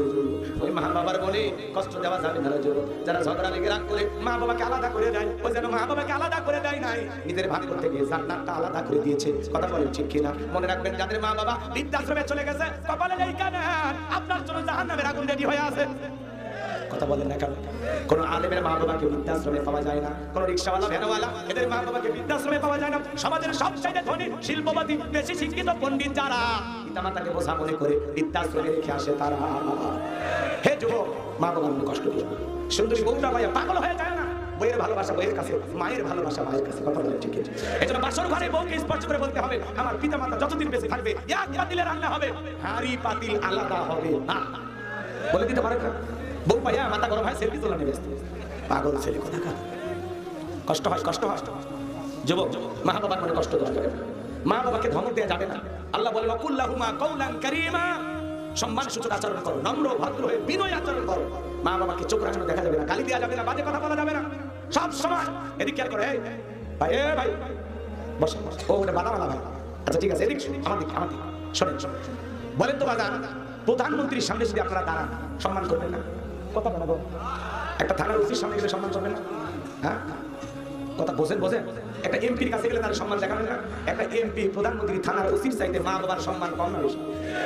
ওই মা বাবার মনে কষ্ট দেওয়া যাবে না। যুবক যারা ঝগড়া লেগে রাগ করে মা বাবাকে আলাদা করে দেয়, ওই যেন মা বাবাকে আলাদা করে দেয় নাই, নিজের ভাগ করতে গিয়ে জান্নাতটা আলাদা করে দিয়েছে। কথা বলেন ঠিক কিনা? মনে রাখবেন যাদের মা বাবা বৃদ্ধাশ্রমে চলে গেছে, কপালে নেই কেন আপনার জন্য জাহান্নামের আগুন রেডি হয়ে আছে। কথা বলেন না কেন? কোন আলেমের মা বাবাকে বৃদ্ধাশ্রমে পাওয়া যায় না, কোন রিকশাওয়ালা ভ্যানওয়ালা এদের মা বাবাকে বৃদ্ধাশ্রমে পাওয়া যায় না। সমাজের সবচেয়ে ধনী শিল্পপতি বেশি শিক্ষিত পণ্ডিত যারা পিতামাতাকে বোঝা মনে করে বৃদ্ধাশ্রমে রেখে আসে তারা। হে যুবক, মা বাবার মনে কষ্ট দিও। সুন্দরী বউটা ভাইয়া পাগল হয়ে যায় না, বইয়ের ভালোবাসা বইয়ের কাছে, মায়ের ভালোবাসা মায়ের কাছে। কথা বলেন ঠিক আছে? এজন্য বাসর ঘরে বউকে স্পষ্ট করে বলতে হবে আমার পিতামাতা যতদিন বেঁচে থাকবে এক পাতিলে রান্না হবে, হাঁড়ি পাতিল আলাদা হবে না। বলে দিতে পারে না? বউ পাইয়া মাথা গরম হয় সেলফি তোলা নেবে, পাগল ছেলে কথা কা। কষ্ট হয়, কষ্ট হয়। যুবক মা বাবার মনে কষ্ট দেওয়া যাবে না, মা বাবাকে ধমক দেওয়া যাবে না। আল্লাহ বলে ওয়াকুল্লাহুমা কাওলান কারীমা, সম্মান সূচক আচরণ করো, নম্র ভদ্র হয়ে বিনয় আচরণ করো। মা বাবাকে চোখ রাখানো দেখা যাবে না, গালি দেওয়া যাবে না, বাজে কথা বলা যাবে না। সব সময় এদিক খেয়াল করে, এই ভাই এ ভাই বস, ও ওটা বাদামালা ভাই, আচ্ছা ঠিক আছে এদিক আমার দিক আমার দিক শোনেন। বলেন তো বাজান, প্রধানমন্ত্রীর সামনে যদি আপনারা দাঁড়ান সম্মান করবেন না? কথা বলা, একটা থানার ওসির সামনে গেলে সম্মান করবেন না? হ্যাঁ কথা বোঝেন? বোঝেন? একটা এমপির কাছে গেলে তার সম্মান দেখাবেন না? একটা এমপি প্রধানমন্ত্রী থানার ওসির চাইতে মা বাবার সম্মান কম না বেশি?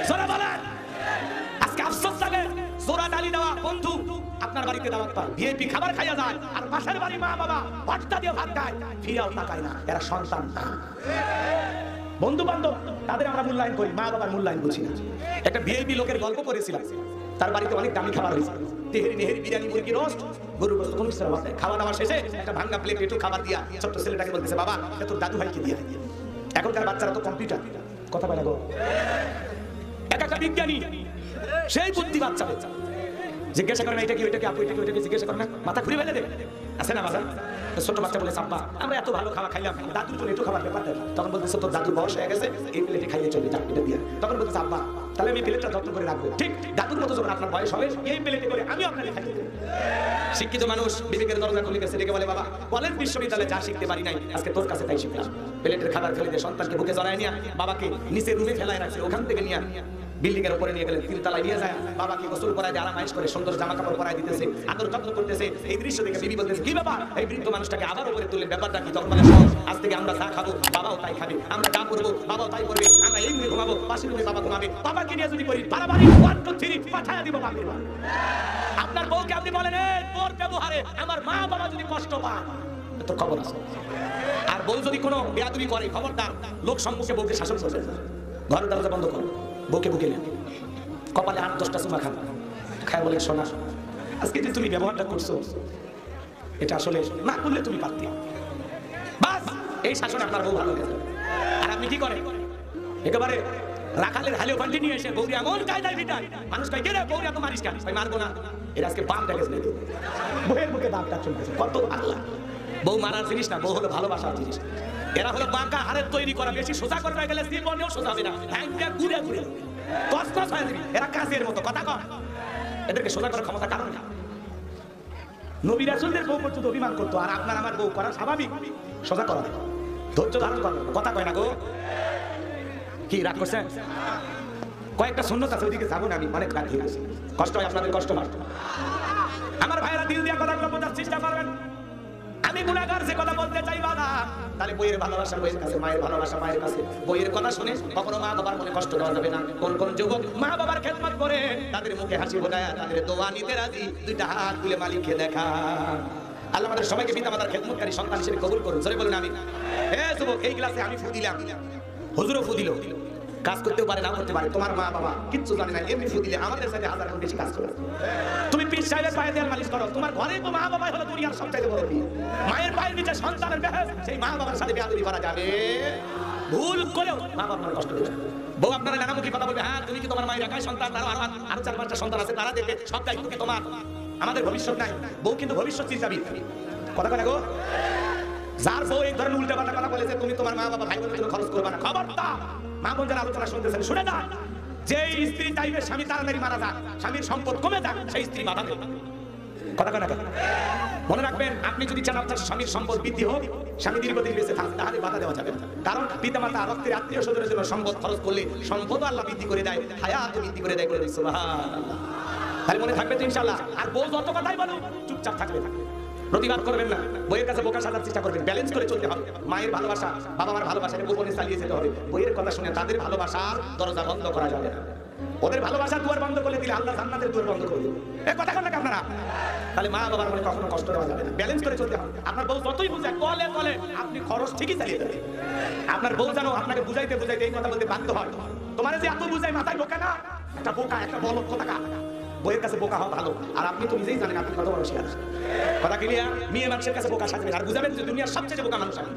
জোরে বলেন। আজকে আফসোস লাগে, জোড়া ডালি দেওয়া বন্ধু আপনার বাড়িতে দাওয়াত পায়, ভিআইপি খাবার খাইয়া যায়, আর পাশের বাড়ি মা বাবা ভর্তা দিয়ে ভাত খায়, ফিরাও তাকায় না। এরা সন্তান না, বন্ধু বান্ধব তাদের আমরা মূল্যায়ন করি, মা বাবার মূল্যায়ন বুঝি না। একটা ভিআইপি লোকের গল্প করেছিলাম, তার বাড়িতে অনেক দামি খাবার হয়েছে, তেহেরি নেহেরি বিরিয়ানি মুরগি রোস্ট গরু গোশত কোনো কিছু হবে খাওয়া দাওয়া শেষে একটা ভাঙা প্লেট একটু খাবার দিয়া ছোট্ট ছেলেটাকে বলতেছে বাবা তোর দাদু ভাইকে দিয়ে দে। এখনকার বাচ্চারা তো কম্পিউটার কথা বলে গো এক একটা বিজ্ঞানী সেই বুদ্ধি বাচ্চা জিজ্ঞাসা করে না এটা কি ওইটা কি আপু এটা কি ওইটা কি জিজ্ঞাসা করে না মাথা ঘুরে ফেলে দেবে আছে না বাবা ছোট বাচ্চা বলে সাব্বা আমরা এত ভালো খাওয়া খাইলাম দাদুর জন্য একটু খাবার ব্যাপার তখন বলতেছে তোর দাদুর বয়স হয়ে গেছে এই প্লেটে খাইয়ে চলে যাক এটা দিয়ে তখন বলতেছে আব্বা তাহলে আমি প্লেটটা যত্ন করে রাখবো ঠিক দাদুর মতো যখন আপনার বয়স হবে এই প্লেটে করে আমি আপনাকে খাইয়ে দেবো। শিক্ষিত মানুষ বিবেকের দরজা খুলে গেছে ডেকে বলে বাবা বলেন বিশ্ববিদ্যালয়ে যা শিখতে পারি নাই আজকে তোর কাছে তাই শিখলাম। প্লেটের খাবার ফেলে দিয়ে সন্তানকে বুকে জড়ায় নিয়ে বাবাকে নিচে রুমে ফেলায় রাখছে ওখান থেকে নিয়ে বিল্ডিং এর উপরে নিয়ে গেলেন তিনতলায় নিয়ে যায় বাবাকে গোসল করায় দিয়ে আরামাইশ করে সুন্দর জামা কাপড় পরায় দিতেছে আদর যত্ন করতেছে। এই দৃশ্য দেখে বিবি বলতেছে কি ব্যাপার এই বৃদ্ধ মানুষটাকে আবার উপরে তুললেন ব্যাপারটা কি তখন বলে আজ থেকে আমরা যা খাবো বাবাও তাই খাবে আমরা যা করবো বাবাও তাই করবে আমরা এই রুমে ঘুমাবো পাশের রুমে বাবা ঘুমাবে বাবাকে নিয়ে যদি করি বাড়াবাড়ি 1 2 3 পাঠায়া দিব বাপের বাড়ি। আপনার বউকে আপনি বলেন তোর ব্যবহারে আমার মা বাবা যদি কষ্ট পায় তোর খবর আছে আর বউ যদি কোনো বেয়াদবি করে খবরদার লোক সম্মুখে বউকে শাসন করবে ঘরের দরজা বন্ধ করো বউকে বুকে নেন কপালে 8-10টা চুমা খান খায় বলে শোনা আজকে যে তুমি ব্যবহারটা করছো এটা আসলে না করলে তুমি পারতে বাস এই শাসন আপনার বউ ভালো গেছে। আর আপনি কি করেন একেবারে রাখালের হালেও পাল্টি নিয়ে এসে বৌরি এমন কায়দায় ভিটায় মানুষ কয় কে রে বৌরি এত মারিস কেন ভাই মারবো না এর আজকে বামটা গেছে বউয়ের মুখে বামটা চলতেছে কত আল্লাহ বউ মারার জিনিস না বউ হলো ভালোবাসার জিনিস। এরা হলো বাঁকা হারের তৈরি করা বেশি সোজা করবে গেলে জীবনেও সোজা হবে না হ্যাংটা ঘুরে ঘুরে কষ্ট হয়ে যাবে এরা কাজের মতো কথা কয় এদেরকে সোজা করার ক্ষমতা কারণ না। নবী রাসূলদের বউ পর্যন্ত অভিমান করতো আর আপনার আমার বউ করা স্বাভাবিক সোজা করা ধৈর্য ধারণ করবে কথা কয় না গো কি রাগ করছেন কয়েকটা সুন্নত আছে ওইদিকে যাবো না আমি অনেক রাগ হয়ে গেছে কষ্ট হয় আপনাদের কষ্ট হয় আমার ভাইরা দিল দিয়ে কথাগুলো বোঝার চেষ্টা করবেন। আমি গুনাহগার যে কথা বলতে চাই বাবা তাহলে বইয়ের ভালোবাসা বইয়ের কাছে মায়ের ভালোবাসা মায়ের কাছে বইয়ের কথা শুনে কখনো মা বাবার মনে কষ্ট দেওয়া যাবে না। কোন কোন যুবক মা বাবার খেদমত করে তাদের মুখে হাসি ফোটায় তাদের দোয়া নিতে রাজি দুইটা হাত তুলে মালিককে দেখা আল্লাহ আমাদের সবাইকে পিতামাতার খেদমতকারী সন্তান হিসেবে কবুল করুন জোরে বলুন আমি যুবক এই গ্লাসে আমি ফু দিলাম হুজুরও ফু দিল কাজ করতেও পারে না করতে পারে তোমার মা বাবা কিচ্ছু জানে না এমনি ফু দিলে আমাদের সাথে 1000 গুণ বেশি কাজ করে। তুমি পীর সাহেবের পায়ে দেয়াল মালিশ করো তোমার ঘরে তো মা বাবাই হলো দুনিয়ার সবচেয়ে বড় পীর মায়ের পায়ের নিচে সন্তানের বেহেস সেই মা বাবার সাথে বেয়াদবি করা যাবে ভুল করেও মা বাবার কষ্ট দেবে। বউ আপনারা নানামুখী কথা বলবে হ্যাঁ তুমি কি তোমার মায়ের একাই সন্তান আরো 4-5টা সন্তান আছে তারা দেখে সব দায়িত্ব কি তোমার আমাদের ভবিষ্যৎ নাই বউ কিন্তু ভবিষ্যৎ চিন্তাবিদ কথা কয় না গো যার বউ এই ধরনের উল্টাপাল্টা কথা বলেছে তুমি তোমার মা বাবা ভাই বোনের জন্য খরচ করবে না খবরদার মা বোন যারা আলোচনা শুনতেছেন শুনে যান যে স্ত্রী চাইবে স্বামী তাড়াতাড়ি মারা যাক স্বামীর সম্পদ কমে যাক সেই স্ত্রী বাধা দেবে কথা কয় না মনে রাখবেন আপনি যদি চান আপনার স্বামীর সম্পদ বৃদ্ধি হোক স্বামী দীর্ঘদিন বেঁচে থাক তাহলে বাধা দেওয়া যাবে কারণ পিতামাতা রক্তের আত্মীয় স্বজনের জন্য সম্পদ খরচ করলে সম্পদ আল্লাহ বৃদ্ধি করে দেয় হায়াত বৃদ্ধি করে দেয় বলে সুবহানাল্লাহ তাহলে মনে থাকবে তো ইনশাআল্লাহ। আর বউ যত কথাই বলো চুপচাপ থাকবে প্রতিবাদ করবেন না বইয়ের কাছে বোকা সাজার চেষ্টা করবেন ব্যালেন্স করে চলতে হবে মায়ের ভালোবাসা বাবা মার ভালোবাসাকে গোপনে চালিয়ে যেতে হবে বইয়ের কথা শুনে তাদের ভালোবাসার দরজা বন্ধ করা যাবে না ওদের ভালোবাসার দুয়ার বন্ধ করে দিলে আল্লাহ জান্নাতের দুয়ার বন্ধ করে দিবে এই কথা কন না আপনারা তাহলে মা বাবার মনে কখনো কষ্ট দেওয়া যাবে না ব্যালেন্স করে চলতে হবে। আপনার বউ যতই বুঝায় কলে কলে আপনি খরচ ঠিকই চালিয়ে যাবেন আপনার বউ জানো আপনাকে বুঝাইতে বুঝাইতে এই কথা বলতে বাধ্য হয় তোমার যে এত বুঝাই মাথায় বোকা না একটা বোকা একটা বলদ কথা বইয়ের কাছে বোকা হওয়া ভালো আর আপনি তো নিজেই জানেন আপনি কত বড় শিয়ার কথা ক্লিয়ার মেয়ে মানুষের কাছে বোকা সাজবেন আর বুঝাবেন যে দুনিয়ার সবচেয়ে বোকা মানুষ আমি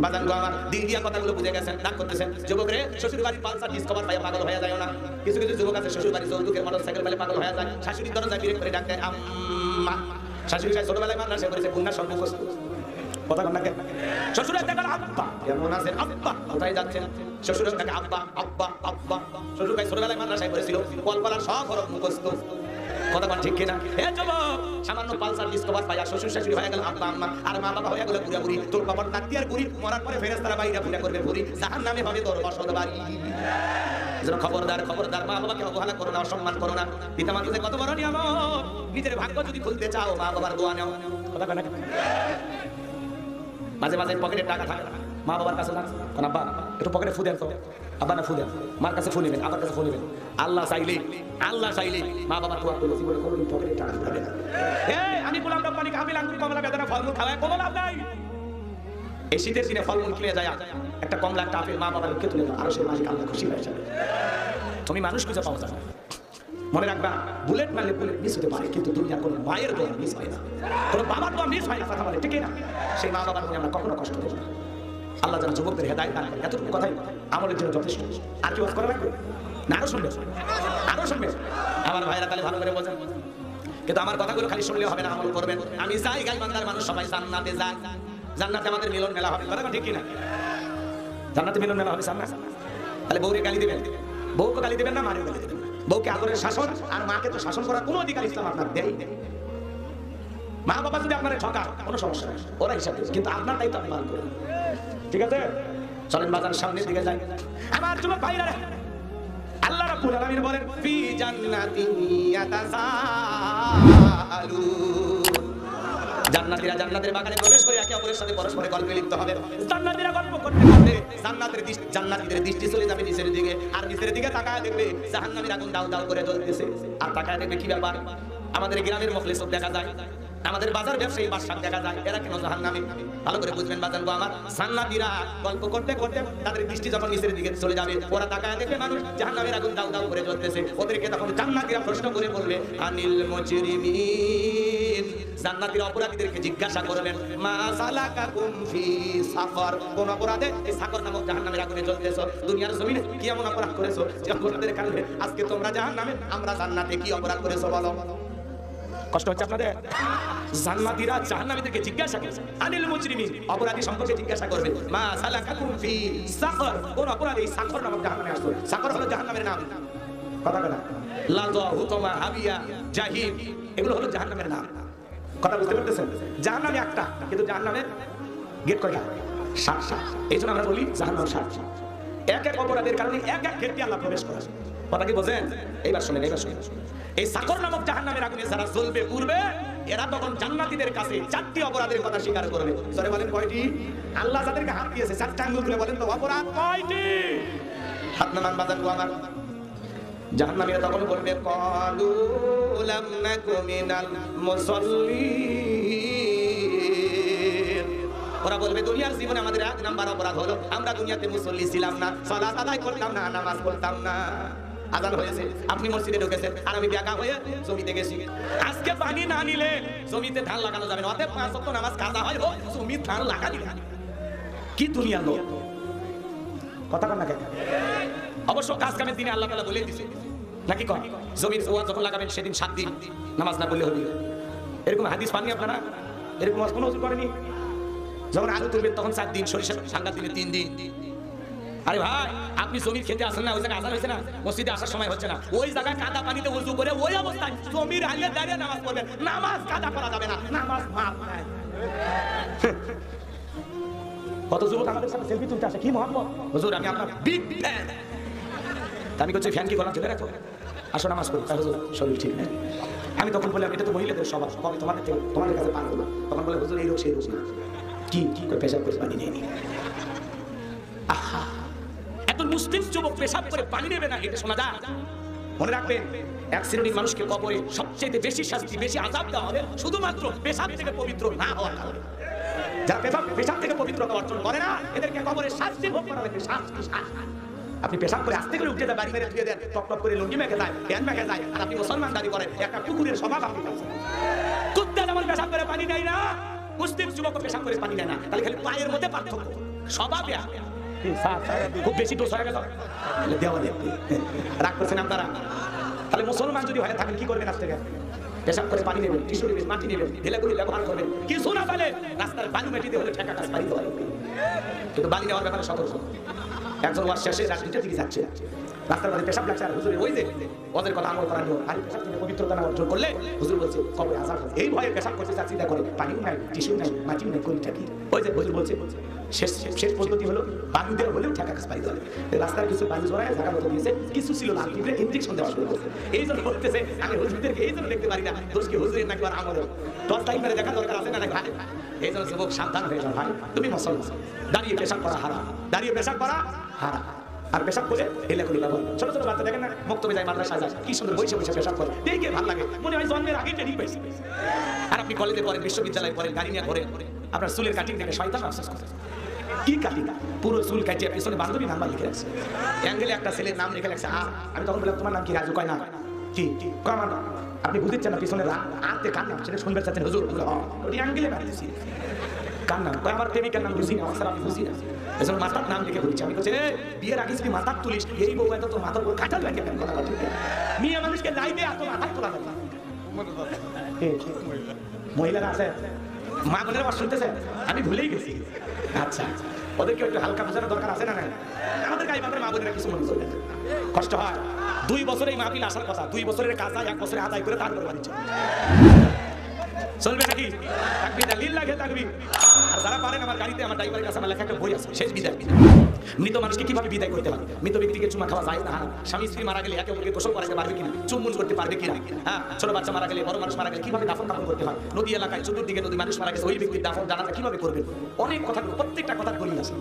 বাজান গো আমার দিন দিয়া কথাগুলো বুঝে গেছেন রাগ করতেছেন যুবক রে শ্বশুর বাড়ি পালসার ডিসকভার পাইয়া পাগল হয়ে যায় না কিছু কিছু যুবক আছে শ্বশুর বাড়ি চৌদুকের মোটরসাইকেল পাইলে পাগল হয়ে যায় শাশুড়ির দরজা বিরে করে ডাক দেয় আম্মা শাশুড়ি ছোটবেলায় মাদ্রাসা করেছে গুন্না সব মুখস্থ কথা কন না কেন শ্বশুরের দেখেন আব্বা কেমন আছেন আব্বা কোথায় যাচ্ছেন শ্বশুরের দেখে আব্বা আব্বা আব্বা শ্বশুর ভাই ছোটবেলায় মাদ্রাসায় করেছিল কলপালার সব হরফ মুখস্থ কথা বল ঠিক কিনা হে যুবক সামান্য পালসার ডিসকভার পাইয়া শ্বশুর শাশুড়ি হয়ে গেল আব্বা আম্মা আর মা বাবা হয়ে গেল বুড়া বুড়ি তোর কবর নাতি আর বুড়ি মরার পরে ফেরেশতারা বাইরে বুড়া করবে বুড়ি জাহান্নামে হবে তোর বসত বাড়ি যেন খবরদার খবরদার মা বাবাকে অবহেলা করো না অসম্মান করো না পিতামাতাদের কত বড় নিয়ামত নিজের ভাগ্য যদি খুলতে চাও মা বাবার দোয়া নাও কথা কয় না মাঝে মাঝে পকেটে টাকা থাকে মা বাবার কাছে না কোন আব্বা একটু পকেটে ফু দেন তো আব্বা না ফু দেন মার কাছে ফু নেবেন আবার কাছে ফু নেবেন আল্লাহ চাইলে মা বাবার দোয়া করলে জীবনে কোনোদিন পকেটে টাকা পাবে না এই আমি গোলাম রব্বানি কাবিল আঙ্গুর কমলা বেদানা ফলমূল খাওয়ায় কোনো লাভ নাই এই শীতের দিনে ফলমূল কিনে যায় একটা কমলা একটা আপেল মা বাবার মুখে তুলে দাও আর সেই মালিক আল্লাহ খুশি হয়ে যাবে তুমি মানুষ খুঁজে পাওয়া যাবে মনে রাখবা, বুলেট মারলে বুলেট মিস হতে পারে, কিন্তু দুনিয়ার কোনো মায়ের দোয়া মিস হয় না, কোনো বাবার দোয়া মিস হয় না। কথা বলে ঠিক না? সেই মা বাবার মনে আমরা কখনো কষ্ট দেব না। আল্লাহ যেন যুবকদের হেদায়েত দান করে। এতটুকু কথাই আমলের জন্য যথেষ্ট। আর কি ওয়াজ করা লাগবে না? আরো শুনবে, আরো শুনবে। আমার ভাইরা তাহলে ভালো করে বোঝেন, কিন্তু আমার কথাগুলো খালি শুনলে হবে না, আমল করবেন। আমি চাই গাইবান্ধার মানুষ সবাই জান্নাতে যায়, জান্নাতে আমাদের মিলন মেলা হবে। কথা ঠিক কিনা? জান্নাতে মিলন মেলা হবে সামনে। তাহলে বউরে গালি দিবেন, বউকে গালি দিবেন না, মারেও গালি দিবেন। বউকে আদরের শাসন, আর মাকে তো শাসন করার কোনো অধিকার ইসলাম আপনার দেয়। মা বাবা যদি আপনার ঠকা কোনো সমস্যা নেই, ওরা হিসাব দেবে, কিন্তু আপনার দায়িত্ব আপনি পালন করবেন। ঠিক আছে? চলেন বাজার সামনের দিকে যাই। আমার যুবক ভাইরা, আল্লাহ রাব্বুল আলামিন বলেন ফি জান্নাতিন ইয়াতাসাআলুন। জান্নাতীরা জান্নাতের বাগানে প্রবেশ করে একে অপরের সাথে পরস্পরে গল্পে লিপ্ত হবে। জান্নাতীরা গল্প করতে করতে জান্নাতীদের দৃষ্টি চলে যাবে নিচের দিকে, আর নিচের দিকে তাকায় দেখবে জাহান্নামীর আগুন দাউ দাউ করে জ্বলতেছে। আর তাকায় দেখবে কি ব্যাপার, আমাদের গ্রামের মুখলিস দেখা যায়, আমাদের বাজার ব্যবসায়ী বাদশা দেখা যায়, এরা কেন জাহান্নামী? ভালো করে বুঝবেন বাজার গো আমার। জান্নাতীরা গল্প করতে করতে তাদের দৃষ্টি যখন নিচের দিকে চলে যাবে, ওরা তাকায় দেখবে মানুষ জাহান্নামের আগুন দাউ দাউ করে জ্বলতেছে। ওদেরকে তখন জান্নাতীরা প্রশ্ন করে বলবে আনিল মুজরিমিন। জান্নাতীরা অপরাধীদেরকে জিজ্ঞাসা করবেন মা সালাকাকুম ফি সাকর, কোন অপরাধে এই সাকর নামক জাহান্নামের আগুনে জ্বলতেছো? দুনিয়ার জমিনে কি এমন অপরাধ করেছো যে অপরাধের কারণে আজকে তোমরা জাহান্নামে, আমরা জান্নাতে কি অপরাধ করেছো বলো? কষ্ট হচ্ছে আপনাদের? জান্নাতীরা জাহান্নামীদেরকে জিজ্ঞাসা করবে, আনিল মুজরিমিন, অপরাধী সম্পর্কে জিজ্ঞাসা করবে, মা সালাকাকুম ফি সাকর, কোন অপরাধে এই সাকর নামক জাহান্নামে আসলো? সাকর হলো জাহান্নামের নাম। কথা কথা লাযা হুতমা হাবিয়া জাহিম, এগুলো হলো জাহান্নামের নাম। কথা বুঝতে পারতেছেন? জাহান্নামে একটা, কিন্তু জাহান্নামের গেট কয়টা? 7টা। এইজন্য আমরা বলি জাহান্নাম 7টা। এক এক অপরাধের কারণে এক এক গেটে আল্লাহ প্রবেশ করে। কথা কি বোঝেন? এইবার শুনেন, এইবার শুনেন। এই সাকর নামক জাহান্নামের আগুনে যারা জ্বলবে পুড়বে, এরা তখন জান্নাতীদের কাছে 4টি অপরাধের কথা স্বীকার করবে। সরে বলেন কয়টি? আল্লাহ যাদেরকে হাত দিয়েছে 4টা আঙ্গুল তুলে বলেন তো অপরাধ কয়টি? হাত নামান বাজান গো আমার। জাহান্নামীরা তখন বলবে ক্বালু লাম নাকু মিনাল মুসাল্লিন। ওরা বলবে দুনিয়ার জীবনে আমাদের 1 নাম্বার অপরাধ হলো আমরা দুনিয়াতে মুসল্লি ছিলাম না, সালাত আদায় করতাম না, নামাজ পড়তাম না। আযান হয়েছে, আপনি মসজিদে ঢুকেছেন, আর আমি বেকা হয়ে জমিতে গেছি। আজকে পানি না নিলে জমিতে ধান লাগানো যাবে না। অতএব 5 ওয়াক্ত নামাজ কাজা হয়, জমিতে ধান লাগানি না। কি দুনিয়ার লোক! কথা কন না কেন? অবশ্য কাজ কামের দিনে আল্লাহ তাআলা বলে দিয়েছে নাকি কয় জমির ওয়াজ যখন লাগাবেন সেদিন 7 দিন নামাজ না পড়লে হবে। এরকম হাদিস পাননি আপনারা? এরকম ওয়াজ কোনো ওয়াজ করেনি? যখন আলু তুলবেন তখন 4 দিন, সরিষা সাঙ্গার দিনে 3 দিন। আরে ভাই, আপনি জমির খেতে আসেন না, ওই জায়গায় আযান হয়েছে না, মসজিদে আসার সময় হচ্ছে না, ওই জায়গায় কাদা পানিতে ওযু করে ওই অবস্থায় জমির আলে দাঁড়িয়ে নামাজ পড়বেন। নামাজ কাদা করা যাবে না, নামাজ মাপ নাই। কত যুবক আমাদের সাথে সেলফি তুলতে আসে, কি মহব্বত! হুজুর আমি আপনার বিগ ফ্যান। আমি বলছি ফ্যান কি গলা ঝেড়ে রাখো, আসো নামাজ পড়ি। হুজুর শরীর ঠিক নেই। আমি তখন বললাম এটা তো মহিলাদের স্বভাব, কবে তোমাদের কাছে পান হলো। তখন বলে হুজুর এই রোগ সেই রোগ না। কি কি করে পেশাব করে পানি নেয়নি? আহা, এত মুসলিম যুবক পেশাব করে পানি নেবে না, এটা শোনা যায়? মনে রাখবেন, এক শ্রেণীর মানুষকে কবরে সবচেয়ে বেশি শাস্তি, বেশি আযাব দেওয়া হবে শুধুমাত্র পেশাব থেকে পবিত্র না হওয়ার কারণে। যারা পেশাব থেকে পবিত্রতা অর্জন করে না, এদেরকে কবরে শাস্তি ভোগ করা হবে। আপনি পেশাব করে আস্তে করে উঠে দেন, বাড়ি মেরে ধুয়ে দেন, টপ টপ করে লুঙ্গি মেখে যায়, প্যান্ট মেখে যায়, আর আপনি মুসলমান দাবি করেন। একটা কুকুরের স্বভাব আপনি পাচ্ছেন। কুত্তা যেমন পেশাব করে পানি নেয় না, মুসলিম যুবক পেশাব করে পানি নেয় না। তাহলে খালি পায়ের মধ্যে পার্থক্য, স্বভাবে খুব বেশি দোষ হয়ে গেল। দেওয়ালে রাগ করছেন আপনারা। তাহলে মুসলমান যদি হয়ে থাকেন কি করবেন? আজ থেকে পেশাব করে পানি নেবেন, টিস্যু নেবেন, মাটি নেবেন, ঢেলাগুলি ব্যবহার করবেন। কিছু না পেলে রাস্তার বালু মাটিতে হলে ঠেকা কাজ বাড়িতে হয়, কিন্তু বালি নেওয়ার ব্যাপারে সতর্ক। একজন ওয়াজ শেষে রাজনীতির দিকে যাচ্ছে, রাস্তার মধ্যে পেশাব লাগছে, আর হুজুরের ওই যে ওদের কথা আমল করার জন্য আর পেশাব থেকে পবিত্রতা না অর্জন করলে হুজুর বলছে কবে আযাব হবে। এই ভয়ে পেশাব করতে চাচ্ছি, চিন্তা করে পানিও নাই, টিস্যু নাই, মাটিও নাই, কোনটা কি? ওই যে হুজুর বলছে শেষ পদ্ধতি হলো বালু দেওয়া হলেও ঠেকা কাজ বাড়িতে হবে। রাস্তার কিছু বালু জড়ায় জায়গা মতো দিয়েছে, কিছু ছিল না, ইঞ্জেকশন দেওয়া শুরু করছে। এই জন্য বলতেছে আমি হুজুরদেরকে এই জন্য দেখতে পারি না, দোষ কি হুজুরের নাকি আর আমল? টর্চ লাইট মেরে দেখা দরকার আছে না নাকি ভাই? এই জন্য যুবক সাবধান হয়ে যাও ভাই, তুমি মুসলমান। দাঁড়িয়ে পেশাব করা হারাম, দাঁড়িয়ে পেশাব করা হারাম। আর পেশাব করে এলাকুলি ব্যবহার। ছোট ছোট বাচ্চা দেখেন না, মক্তবে যায়, মাদ্রাসায় যায়, কি সুন্দর বসে বসে পেশাব করে, দেখে ভালো লাগে, মনে হয় জন্মের আগে ট্রেনিং পেয়েছে। আর আপনি কলেজে পড়েন, বিশ্ববিদ্যালয়ে পড়েন, গাড়ি নিয়ে ঘোরেন, আপনার চুলের কাটিং দেখে শয়তান আফসোস করে। কি কাটিং? পুরো চুল কাটিয়ে পিছনে বান্ধবী নাম্বার লিখে রাখছে, অ্যাঙ্গেলে একটা ছেলের নাম লিখে রাখছে। আমি তখন বললাম তোমার নাম কি? রাজু। কয় না, কি কমান আপনি বুঝছেন না পিছনে আনতে কান নাম সেটা শুনবে চাচ্ছেন হুজুর ওই অ্যাঙ্গেলে বাড়িতেছি কান নাম কয় আমার প্রেমিকার নাম বুঝি না স্যার আমি বুঝি না এজন্য মাথার নাম লিখে বলছি আমি বলছি বিয়ের আগে যদি মাথার তুলিস এই বউ এত তো মাথার উপর কাটাল লাগে কেন কথা বলতে মেয়ে মানুষকে লাইবে এত মাথার তোলা লাগে মহিলারা আছে মা বোনেরা আবার শুনতেছে আমি ভুলেই গেছি আচ্ছা ওদেরকে একটু হালকা বোঝানোর দরকার আছে না আমাদের গায়ে মা বোনেরা কিছু মনে করবে কষ্ট হয় 2 বছরে এই মাহফিল আসার কথা 2 বছরের কাজ 1 বছরে আদায় করে তারপরে বাড়ি চলবে নাকি তাকবীর লিল্লাহ তাকবীর আর যারা পারেন আমার গাড়িতে আমার ড্রাইভারের কাছে আমার লেখা একটা বই আছে শেষ বিদায় মৃত মানুষকে কিভাবে বিদায় করতে হবে মৃত ব্যক্তিকে চুমা খাওয়া যায় না স্বামী স্ত্রী মারা গেলে একে অপরকে গোসল করাতে পারবে কিনা চুম্বন করতে পারবে কিনা হ্যাঁ ছোট বাচ্চা মারা গেলে বড় মানুষ মারা গেলে কিভাবে দাফন কাফন করতে হয় নদী এলাকায় চতুর্দিকে নদী মানুষ মারা গেছে ওই ব্যক্তির দাফন জানাজা কিভাবে করবেন অনেক কথা প্রত্যেকটা কথা বলি আছে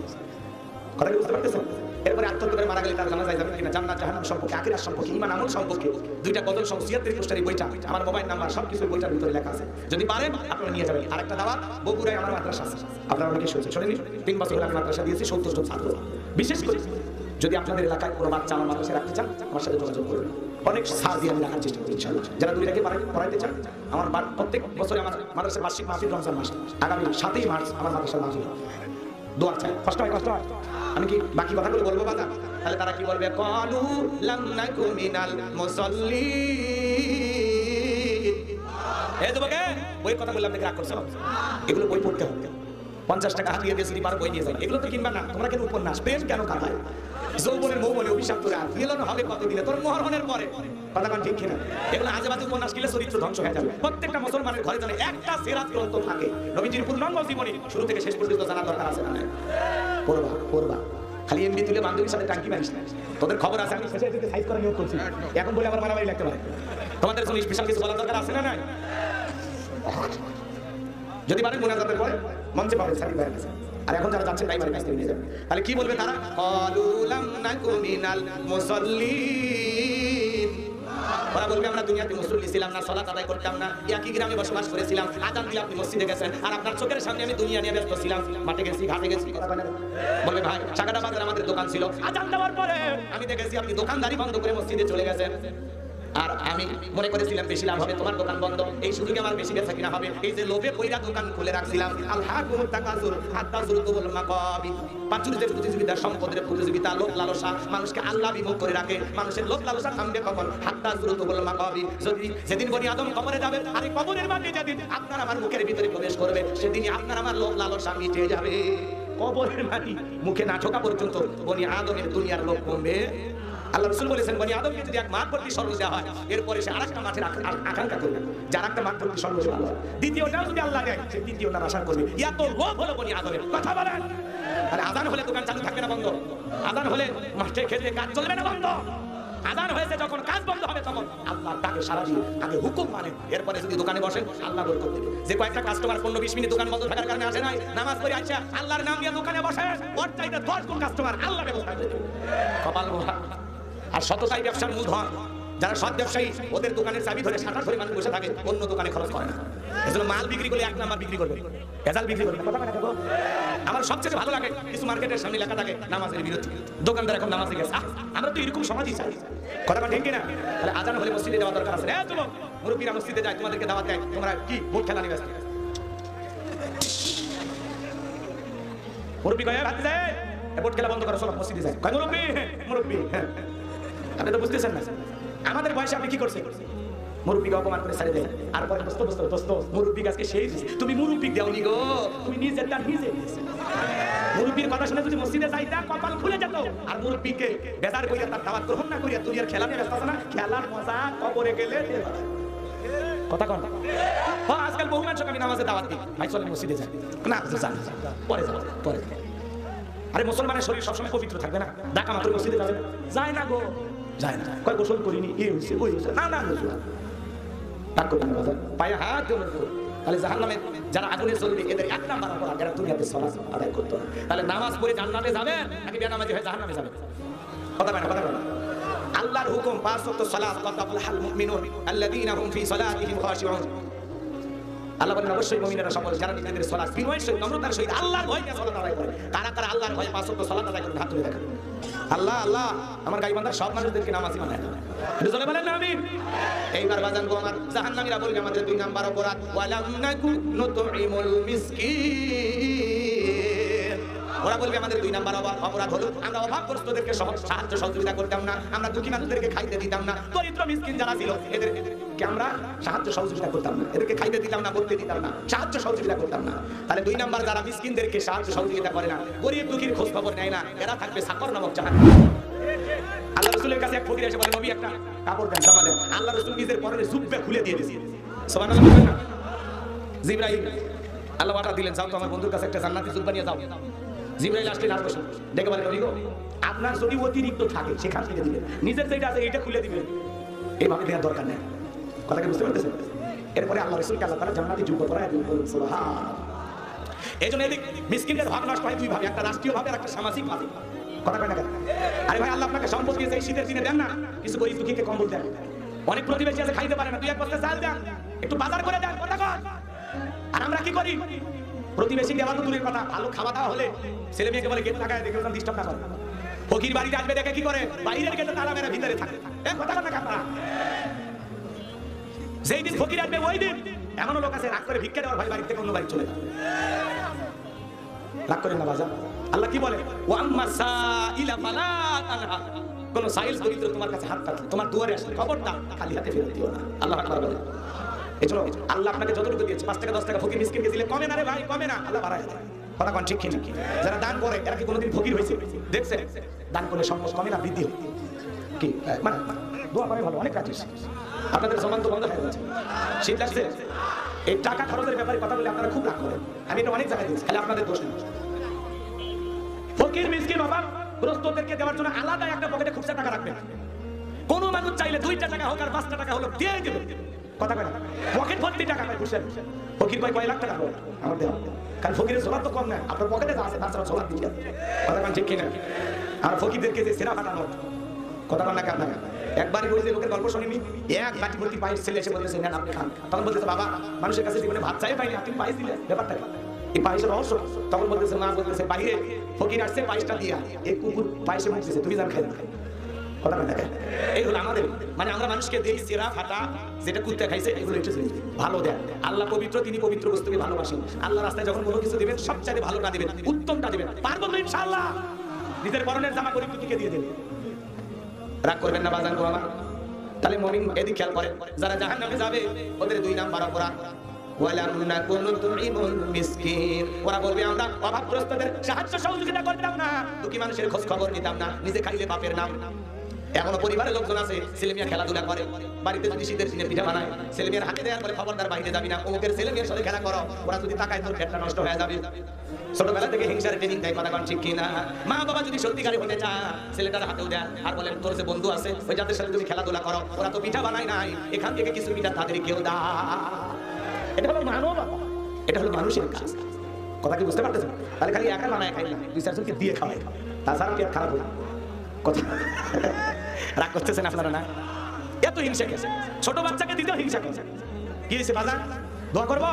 কথা বুঝতে পারতেছেন এরপরে আত্মহত্যা মারা গেলে তার জানা যায় যাবে কিনা জান্নাত জাহান্নাম সম্পর্কে আখিরাত সম্পর্কে ঈমান আমল সম্পর্কে 2টা গজল সহ 76 পৃষ্ঠার এই বইটা আমার মোবাইল নাম্বার সবকিছু বইটার ভিতরে লেখা আছে যদি পারেন আপনারা নিয়ে যাবেন আরেকটা দাওয়াত বগুড়ায় আমার মাদ্রাসা আছে আপনারা অনেকে শুনছেন শুনেনি 3 বছর হলো আমি মাদ্রাসা দিয়েছি 70 জন ছাত্র বিশেষ করে যদি আপনাদের এলাকায় কোনো বাচ্চা আমার মাদ্রাসায় রাখতে চান আমার সাথে যোগাযোগ করবেন অনেক সার দিয়ে আমি রাখার চেষ্টা করি ইনশাআল্লাহ যারা 2 টাকে পড়াইতে চান আমার প্রত্যেক বছরে আমার মাদ্রাসার বার্ষিক মাহফিল রমজান মাস আগামী 7ই মার্চ আমার মাদ্রাসার মাহফিল দোয়া চাই কষ্ট হয় আমি কি বাকি কথাগুলো বলবো বাবা তাহলে তারা কি বলবে ক্বালু লাম নাকু মিনাল মুসাল্লিন এই যুবকে বইয়ের কথা বললাম দেখে রাগ করছো এগুলো বই পড়তে হবে 50 টাকা হাতিয়ে দিয়ে সিনেমার বই নিয়ে যাই এগুলো তো কিনবা না তোমরা কেন উপন্যাস প্রেম কেন কাঁদায় যৌবনের মৌ বলে অভিশাপ করে আর মিলন হবে কত দিনে তোর মহরণের পরে কথা কোন ঠিক কিনা এগুলো আজে বাজে উপন্যাস কিলে চরিত্র ধ্বংস হয়ে যাবে প্রত্যেকটা মুসলমানের ঘরে যেন একটা সিরাত গ্রন্থ থাকে নবীজির পূর্ণাঙ্গ জীবনী শুরু থেকে শেষ পর্যন্ত জানা দরকার আছে না পড়বা খালি এমবি তুলে বান্ধবীর সাথে টাঙ্কি মারিস না তোদের খবর আছে আমি শেষে এদিকে সাইজ করে নিয়োগ করছি এখন বলে আমার মারামারি লাগতে পারে তোমাদের জন্য স্পেশাল কিছু বলার দরকার আছে না নাই যদি পারেন মুনাজাতের পরে মঞ্চে পাবেন সাকিব ভাইয়ের কাছে আর এখন যারা যাচ্ছেন ড্রাইভারের কাছে নিয়ে যাবেন তাহলে কি বলবে তারা ক্বালু লাম নাকু মিনাল মুসাল্লিন ওরা বলবে আমরা দুনিয়াতে মুসল্লি ছিলাম না সালাত আদায় করতাম না একই গ্রামে বসবাস করেছিলাম আজান দিয়ে আপনি মসজিদে গেছেন আর আপনার চোখের সামনে আমি দুনিয়া নিয়ে ব্যস্ত ছিলাম মাঠে গেছি ঘাটে গেছি বলবে ভাই চাকাটা বাজারে আমাদের দোকান ছিল আজান দেওয়ার পরে আমি দেখেছি আপনি দোকানদারি বন্ধ করে মসজিদে চলে গেছেন আর আমি মনে করেছিলাম বেশি লাভ হবে তোমার দোকান বন্ধ এই সুযোগে আমার বেশি বেচা কিনা হবে এই যে লোভে কইরা দোকান খুলে রাখছিলাম আলহাকুমুত তাকাসুর হাত্তা যুরতুল মাকাবির প্রাচুর্যের প্রতিযোগিতা সম্পদের প্রতিযোগিতা লোভ লালসা মানুষকে আল্লাহ বিমুখ করে রাখে মানুষের লোভ লালসা থামবে কখন হাত্তা যুরতুল মাকাবির যদি যেদিন বনি আদম কবরে যাবে আর এই কবরের মাঝে যেদিন আপনার আমার মুখের ভিতরে প্রবেশ করবে সেদিনই আপনার আমার লোভ লালসা মিটে যাবে কবরের মাটি মুখে না ঢোকা পর্যন্ত বনি আদমের দুনিয়ার লোভ কমবে আল্লাহ রাসূল বলেছেন বনি আদমকে যদি এক মাঠ ভর্তি স্বর্গ দেওয়া হয় এরপরে সে আরেকটা মাঠের আকাঙ্ক্ষা করবে যার একটা মাঠ ভর্তি স্বর্গ দেওয়া হয় দ্বিতীয়টাও যদি আল্লাহ দেয় সে দ্বিতীয়টার আশা করবে এত লোভ হলো বনি আদমের কথা বলেন আরে আজান হলে দোকান চালু থাকবে না বন্ধ আজান হলে মাঠে খেতে কাজ চলবে না বন্ধ আজান হয়েছে যখন কাজ বন্ধ হবে তখন আল্লাহর ডাকে সাড়া দিয়ে আগে হুকুম মানে এরপরে যদি দোকানে বসেন আল্লাহ বরকত দেবে যে কয়েকটা কাস্টমার 15-20 মিনিট দোকান বন্ধ থাকার কারণে আসে নাই নামাজ পড়ে আইসা আল্লাহর নাম নিয়ে দোকানে বসে ওর চাইতে 10 গুণ কাস্টমার আল্লাহ ব্যবস্থা করে দেবে কপাল মোহা আর সততাই ব্যবসার মূলধন যারা সৎ ব্যবসায়ী ওদের দোকানের চাবি ধরে সাঁটা ধরে মানুষ বসে থাকে অন্য দোকানে খরচ করে না এজন্য মাল বিক্রি করলে 1 নাম্বার বিক্রি করবে ভেজাল বিক্রি করবে কথা বলে দেখো আমার সবচেয়ে ভালো লাগে কিছু মার্কেটের সামনে লেখা থাকে নামাজের বিরতি দোকানদার এখন নামাজে গেছে আমরা তো এরকম সমাজই চাই কথা ঠিক কিনা তাহলে আজান হলে মসজিদে যাওয়া দরকার আছে হ্যাঁ যুবক মুরব্বীরা মসজিদে যায় তোমাদেরকে দাওয়াত দেয় তোমরা কি ভোট খেলা নিয়ে আসছো মুরব্বী কয় হাতে যায় ভোট খেলা বন্ধ করো সব মসজিদে যায় কয় মুরব্বী আপনি তো বুঝতেছেন না আমাদের বয়সে আপনি কি করছেন মুরব্বীকে অপমান করে ছেড়ে দেন আর পরে দোস্ত মুরব্বী আজকে সেই তুমি মুরব্বী দেওনি গো তুমি নিজেরটা নিজে মুরব্বীর কথা শুনে যদি মসজিদে যাইতা কপাল খুলে যেত আর মুরব্বীকে বেজার কইরা তার দাওয়াত গ্রহণ না করিয়া দুনিয়ার খেলা নিয়ে ব্যস্ত আছে না খেলার মজা কবরে গেলে কথা কোন হ্যাঁ আজকাল বহু মানুষকে আমি নামাজে দাওয়াত দিই ভাই চলেন মসজিদে যাই না যান পরে আরে মুসলমানের শরীর সবসময় পবিত্র থাকবে না ঢাকা মাত্র মসজিদে যাবে যায় না গো যায় না কয় গোসল করিনি এই হইছে ওই হইছে না তাক করতে না বাজার পায়ে হাত জমে করো তাহলে জাহান্নামে যারা আগুনে জ্বলবে এদের 1 নাম্বার অপরাধ যারা দুনিয়াতে সালাত আদায় করতে না তাহলে নামাজ পড়ে জান্নাতে যাবে নাকি বেনামাজি হয়ে জাহান্নামে যাবে কথা বলেন আল্লাহর হুকুম 5 ওয়াক্ত সালাত কদ আফলাহাল মুমিনুন আল্লাযীনা হুম ফি সালাতিহিম খাশিউন আল্লাহ বলেন অবশ্যই মুমিনেরা সকল যারা নিজেদের সালাত বিনয়ের সহিত নম্রতার সহিত আল্লাহর ভয়ে সালাত আদায় করে কারা আল্লাহর ভয়ে 5 ওয়াক্ত সালাত আদায় করে হাত তুলে দেখান আল্লাহ আল্লাহ আমার গাইবান্ধার সব মানুষদেরকে নামাজি বানায়। একটু জোরে বলেন না আমিন। এইবার বাজান গো আমার জাহান্নামীরা বলবে আমাদের 2 নাম্বার অপরাধ ওয়ালাম নাকু নুতঈমুল মিসকিন। ওরা বলবে আমাদের 2 নাম্বার অপরাধ হলো আমরা অভাবগ্রস্তদেরকে সাহায্য সহযোগিতা করতাম না, আমরা দুঃখী মানুষদেরকে খাইতে দিতাম না, দরিদ্র মিসকিন যারা ছিল এদেরকে আমরা সাহায্য সহযোগিতা করতাম না, এদেরকে খাইতে দিতাম না, বলতে দিতাম না, সাহায্য সহযোগিতা করতাম না। তাহলে 2 নাম্বার যারা মিসকিনদেরকে সাহায্য সহযোগিতা করে না, গরিব দুঃখীর খোঁজ খবর নেয় না, এরা থাকবে সাকর নামক জাহান্নামে। আল্লাহ রাসূলের কাছে এক ফকির এসে বলে নবী একটা কাপড় দেন জামা দেন। আল্লাহ রাসূল নিজের পরনে জুব্বা খুলে দিয়ে দিয়েছে। সুবহানাল্লাহ বলবেন না? জিবরাইল আল্লাহ ওয়াটা দিলেন, যাও তো আমার বন্ধুর কাছে একটা জান্নাতি জুব্বা নিয়ে যাও। জিবরাইল আসলে লাশ বসে ডেকে বলে নবী গো আপনার যদি অতিরিক্ত থাকে সেখান থেকে দিবেন, নিজের যেটা আছে এটা খুলে দিবেন, এইভাবে দেওয়ার দরকার নেই। কথা কি বুঝতে পারতেছেন? এরপরে আল্লাহ রাসূলকে আল্লাহ তাআলা জান্নাতি জুব্বা পরায় দিলেন। সুবহান। এইজন্য এদিক মিসকিনদের ভাগ নষ্ট হয় 2 ভাবে, একটা রাষ্ট্রীয় ভাবে আর একটা সামাজিক ভাবে। কথা কয় না কেন? আরে ভাই আল্লাহ আপনাকে সম্পদ দিয়েছে, এই শীতের দিনে দেন না কিছু গরিব দুঃখীকে কম্বল দেন। অনেক প্রতিবেশী আছে খাইতে পারে না, 2-1 বস্তা চাল দেন, একটু বাজার করে দেন। কথা কয়। আর আমরা কি করি? প্রতিবেশী দেওয়া তো দূরের কথা, ভালো খাওয়া দাওয়া হলে ছেলে মেয়েকে বলে গেট লাগায় দেখে ডিস্টার্ব না করে। ফকির বাড়িতে আসবে দেখে কি করে? বাইরের গেটে তালা মেরে ভিতরে থাকে। কথা কয় না আপনারা? যেই দিন ফকির আসবে ওই দিন এমনও লোক আছে রাগ করে ভিক্ষা দেওয়ার ভাই বাড়ি থেকে অন্য বাড়ি চলে যায়। রাগ করেন না বাজার। আল্লাহ কি বলে? ওয়া আম্মা সাইলা ফালা তানহা। কোন সাইল দরিদ্র তোমার কাছে হাত পাতলে, তোমার দুয়ারে আসলে খবরদার খালি হাতে ফেরত দিও না। আল্লাহ আকবার বলে। এজন্য আল্লাহ আপনাকে যতটুকু দিয়েছে 5 টাকা 10 টাকা ফকির মিসকিনকে দিলে কমে না রে ভাই, কমে না, আল্লাহ বাড়ায় দেয়। কথা কোন ঠিক কি? যারা দান করে এরা কি কোনোদিন ফকির হয়েছে? দেখছেন? দান করলে সম্পদ কমে না বৃদ্ধি হয়। কি মানে দোয়া করে ভালো, অনেক কাজ আছে। আপনাদের জমান তো বন্ধ হয়ে গেছে, শীত লাগছে। এই টাকা খরচের ব্যাপারে কথা বলে আপনারা খুব রাগ করেন। আমি এটা অনেক জায়গায় দিয়েছি, খালি আপনাদের দোষ নেই। ফকির মিসকিন অভাবগ্রস্তদেরকে দেওয়ার জন্য আলাদা একটা পকেটে খুচরা টাকা রাখবেন। কোন মানুষ চাইলে 2টা টাকা হোক আর 5টা টাকা হলো দিয়ে দেবে। কথা কয় না? পকেট ভর্তি টাকা পায় খুশি। ফকির পায় কয় লাখ টাকা হবে আমার দেওয়া, কারণ ফকিরের জোলার তো কম না, আপনার পকেটে যা আছে তাছাড়া জোলার দিকে। কথা কন ঠিক কিনা? আর ফকিরদেরকে যে সেরা ফাটানো কথা কন না কেন? একবারই বলে যে লোকের গল্প শুনিনি, এক বাটি ভর্তি পায়েস ছেলে এসে বলতেছে নেন আপনি খান। তখন বলতেছে বাবা মানুষের কাছে জীবনে ভাত চাই পাইনি, আপনি পায়েস দিলেন, ব্যাপারটা কি? এই পায়েসের রহস্য। তখন বলতেছে মা বলতেছে বাইরে ফকির আসছে পায়েসটা দিয়া, এই কুকুর পায়েসে মুখতেছে, তুমি জান খাই না। কথা কয় না কেন? এই হলো আমাদের, মানে আমরা মানুষকে দেই সেরা ফাটা যেটা কুত্তে খাইছে এগুলো একটু ভালো দেন। আল্লাহ পবিত্র, তিনি পবিত্র বস্তুকে ভালোবাসেন। আল্লাহ রাস্তায় যখন কোনো কিছু দিবেন সবচাইতে ভালোটা দিবেন, উত্তমটা দিবেন। পারবো তো ইনশাআল্লাহ। নিজের পরনের জামা গরিব দুঃখীকে দিয়ে দেন। রাগ করবেন না বাজান গো আমার। তাহলে মুমিন এদিক খেয়াল করেন, যারা জাহান্নামে যাবে ওদের 2 নাম্বার অপরাধ ওয়ালাম নাকুন তুইমুল মিসকিন। ওরা বলবে আমরা অভাবগ্রস্তদের সাহায্য সহযোগিতা করতাম না, দুঃখী মানুষের খোঁজ খবর নিতাম না, নিজে খাইলে বাপের নাম। এখনো পরিবারের লোকজন আছে ছেলে মেয়ে খেলাধুলা করে, বাড়িতে যদি শীতের দিনে পিঠা বানায় ছেলে মেয়ের হাতে দেওয়ার পরে খবরদার বাইরে যাবি না, অমুকের ছেলে মেয়ের সাথে খেলা করো, ওরা যদি তাকায় তোর পেটটা নষ্ট হয়ে যাবে। ছোটবেলা থেকে হিংসার ট্রেনিং দেয়, কথা ঠিক কিনা? মা বাবা যদি সত্যিকারে হতে চায় ছেলেটার হাতেও দেন আর বলেন তোর যে বন্ধু আছে ওই যাদের সাথে তুমি খেলাধুলা করো ওরা তো পিঠা বানায় নাই, এখান থেকে কিছু পিঠা তাদের কেউ দা। এটা হলো মানব, এটা হলো মানুষের কাজ। কথা কি বুঝতে পারতেছেন? তাহলে খালি একা বানায় খাই না, 2-4 জনকে দিয়ে খাওয়াই, তাছাড়া পেট খারাপ হয়। কথা রাগ করতেছেন আপনারা না? এত হিংসা কেন? ছোট বাচ্চাকে দিতেও হিংসা কেন? কি হয়েছে বাজার? দোয়া করবো?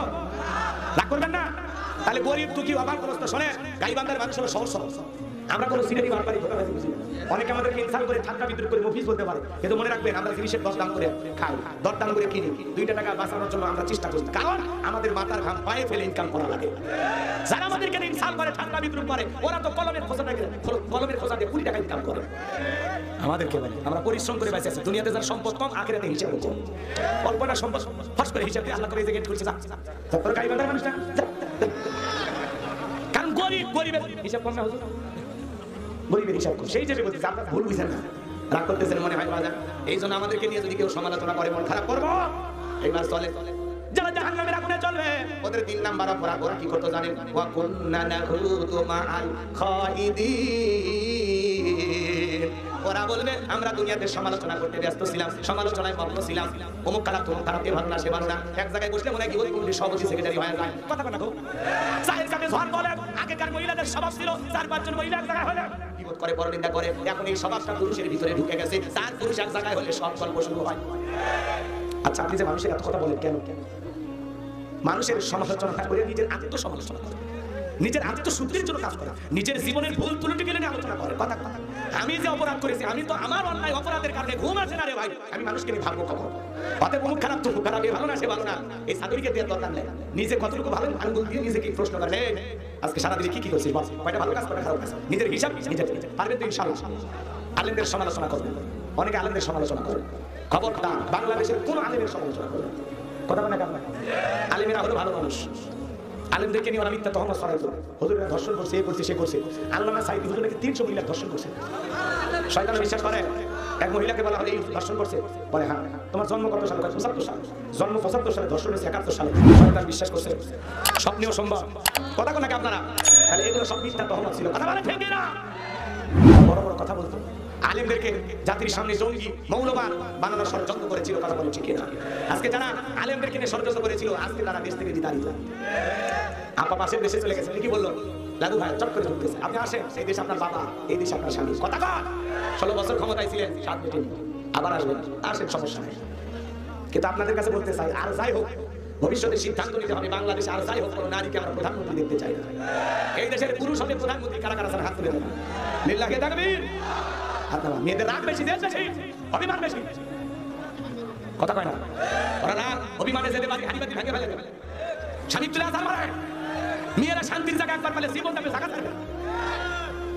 রাগ করবেন না? তাহলে গরিব দুঃখী অভাবগ্রস্ত শোনেন, গাইবান্ধার মানুষ হলো সহজ সরল। আমরা কোনো সিনেরি বারবারই ধোকাবাজি বুঝি না। অনেকে আমাদেরকে ইনসাল্ট করে ঠাট্টা বিদ্রুপ করে মফিজ বলতে পারে, কিন্তু মনে রাখবেন আমরা জিনিসের দরদাম করে খাই, দরদাম করে কিনি, 2টা টাকা বাঁচানোর জন্য আমরা চেষ্টা করি, কারণ আমাদের মাথার ঘাম পায়ে ফেলে ইনকাম করা লাগে। যারা আমাদেরকে ইনসাল্ট করে ঠাট্টা বিদ্রুপ করে ওরা তো কলমের খোঁজা দিয়ে 20 টাকা ইনকাম করে। আমাদেরকে বলে আমরা পরিশ্রম করে বেঁচে আছি, দুনিয়াতে যার সম্পদ কম আখিরাতে হিসাব হচ্ছে অল্পটা সম্পদ ফাঁস করে হিসাব দিয়ে আল্লাহ করে এই জায়গায় করছে। তারপর গাইবান্ধার মানুষটা কারণ গরিবের হিসাব কম না, হুজুর গরিবের হিসাব কম, সেই হিসেবে বলতেছে আপনারা ভুল বুঝেন না, রাগ করতেছেন মনে হয় বাজার। এই জন্য আমাদেরকে নিয়ে যদি কেউ সমালোচনা করে মন খারাপ করবো। এইবার চলে যারা জাহান্নামের আগুনে চলবে ওদের 3 নাম্বার অপরাধ, ওরা কি করতে জানেন? ওয়া কুননা নাখুদু মাআল খাইদিন। ওরা বলবে আমরা দুনিয়াতে সমালোচনা করতে ব্যস্ত ছিলাম, সমালোচনায় মগ্ন ছিলাম, অমুক খারাপ তমুক খারাপ, এ ভালো না সে ভালো না, এক জায়গায় বসলে মনে হয় কি বলি কোনটি সভাপতি সেক্রেটারি হয়ে যায়। কথা কথা খুব চায়ের কাপে ঝড় বলে আগেকার মহিলাদের স্বভাব ছিল 4-5 জন মহিলা এক জায়গায় হলে বিপদ করে পরনিন্দা করে, এখন এই স্বভাবটা পুরুষের ভিতরে ঢুকে গেছে, তার পুরুষ এক জায়গায় হলে সব গল্প শুরু হয়। আচ্ছা আপনি যে মানুষের এত কথা বলেন কেন? মানুষের সমালোচনা করে নিজের আত্মসমালোচনা করেন। নিজের আত্মশুদ্ধির জন্য কাজ করা, নিজের জীবনের ভুল ত্রুটি গেলে আলোচনা করে। কথা কথা আমি যে অপরাধ করেছি, আমি তো আমার অন্যায় অপরাধের কারণে ঘুম আসে না রে ভাই, আমি মানুষকে নিয়ে ভাববো কখন? অতএব মুখ খারাপ তো খারাপ, ভালো না সে ভালো না, এই সাদুরিকে দেওয়ার দরকার নেই। নিজে কতটুকু ভালো আঙ্গুল দিয়ে নিজেকে প্রশ্ন করে, আজকে সারাদিনে কি করছিস বল, কয়টা ভালো কাজ করে খারাপ কাজ, নিজের হিসাব নিজে পারবেন তো ইনশাআল্লাহ। আলেমদের সমালোচনা করবেন, অনেকে আলেমদের সমালোচনা করেন, খবরদার বাংলাদেশের কোন আলেমের সমালোচনা করবেন। কথা বলে কেমন? আলেমেরা হলো ভালো মানুষ, আলেমদেরকে নিয়ে ওরা মিথ্যা তহমত ছড়াইতো, হুজুরেরা ধর্ষণ করছে, এ করছে, সে করছে। আল্লামা সাঈদী হুজুর নাকি 300 মহিলা ধর্ষণ করছে। শয়তান বিশ্বাস করে, এক মহিলাকে বলা হলো এই ধর্ষণ করছে, বলে হ্যাঁ। তোমার জন্ম কত সালে? 75 সালে। জন্ম 75 সালে, ধর্ষণ হয়েছে 71 সালে। শয়তান বিশ্বাস করছে, স্বপ্নেও সম্ভব। কথা কোন নাকি আপনারা? তাহলে এগুলো সব মিথ্যা তহমত ছিল। কথা বলে ঠিক না? বড় বড় কথা বলতো, আলেমদেরকে জাতির সামনে জঙ্গি মৌলবাদ বানানোর ষড়যন্ত্র করেছিল। কথা বলে ঠিক না? আজকে যারা আলেমদেরকে নিয়ে ষড়যন্ত্র করেছিল, আজকে তারা দেশ থেকে বিতাড়িত। আপা পাশের দেশে চলে গেছে, কি বললো লালু ভাই চট করে ঢুকতেছে, আপনি আসেন, এই দেশ আপনার বাবা, এই দেশ আপনার স্বামী। কথা কন, 16 বছর ক্ষমতায় ছিলেন, 7 মিনিট আবার আসবেন, আসেন, সমস্যা নেই। কিন্তু আপনাদের কাছে বলতে চাই, আর যাই হোক ভবিষ্যতে সিদ্ধান্ত নিতে হবে, বাংলাদেশে আর যাই হোক কোনো নারীকে আমরা প্রধানমন্ত্রী দেখতে চাই না। এই দেশের পুরুষ হবে প্রধানমন্ত্রী, কারা কারা হাত তুলে দেবেন, লিল্লাহি তাকবীর। মেয়েদের রাগ বেশি, দেশ বেশি, অভিমান বেশি। কথা কয় না? ওরা রাগ অভিমানে যেতে পারি, হাড়িবাতি ভেঙে ফেলে দেবে, স্বামী তুলে আসার পরে মেয়েরা শান্তির জায়গা একবার পেলে জীবন যাবে জায়গা থাকবে।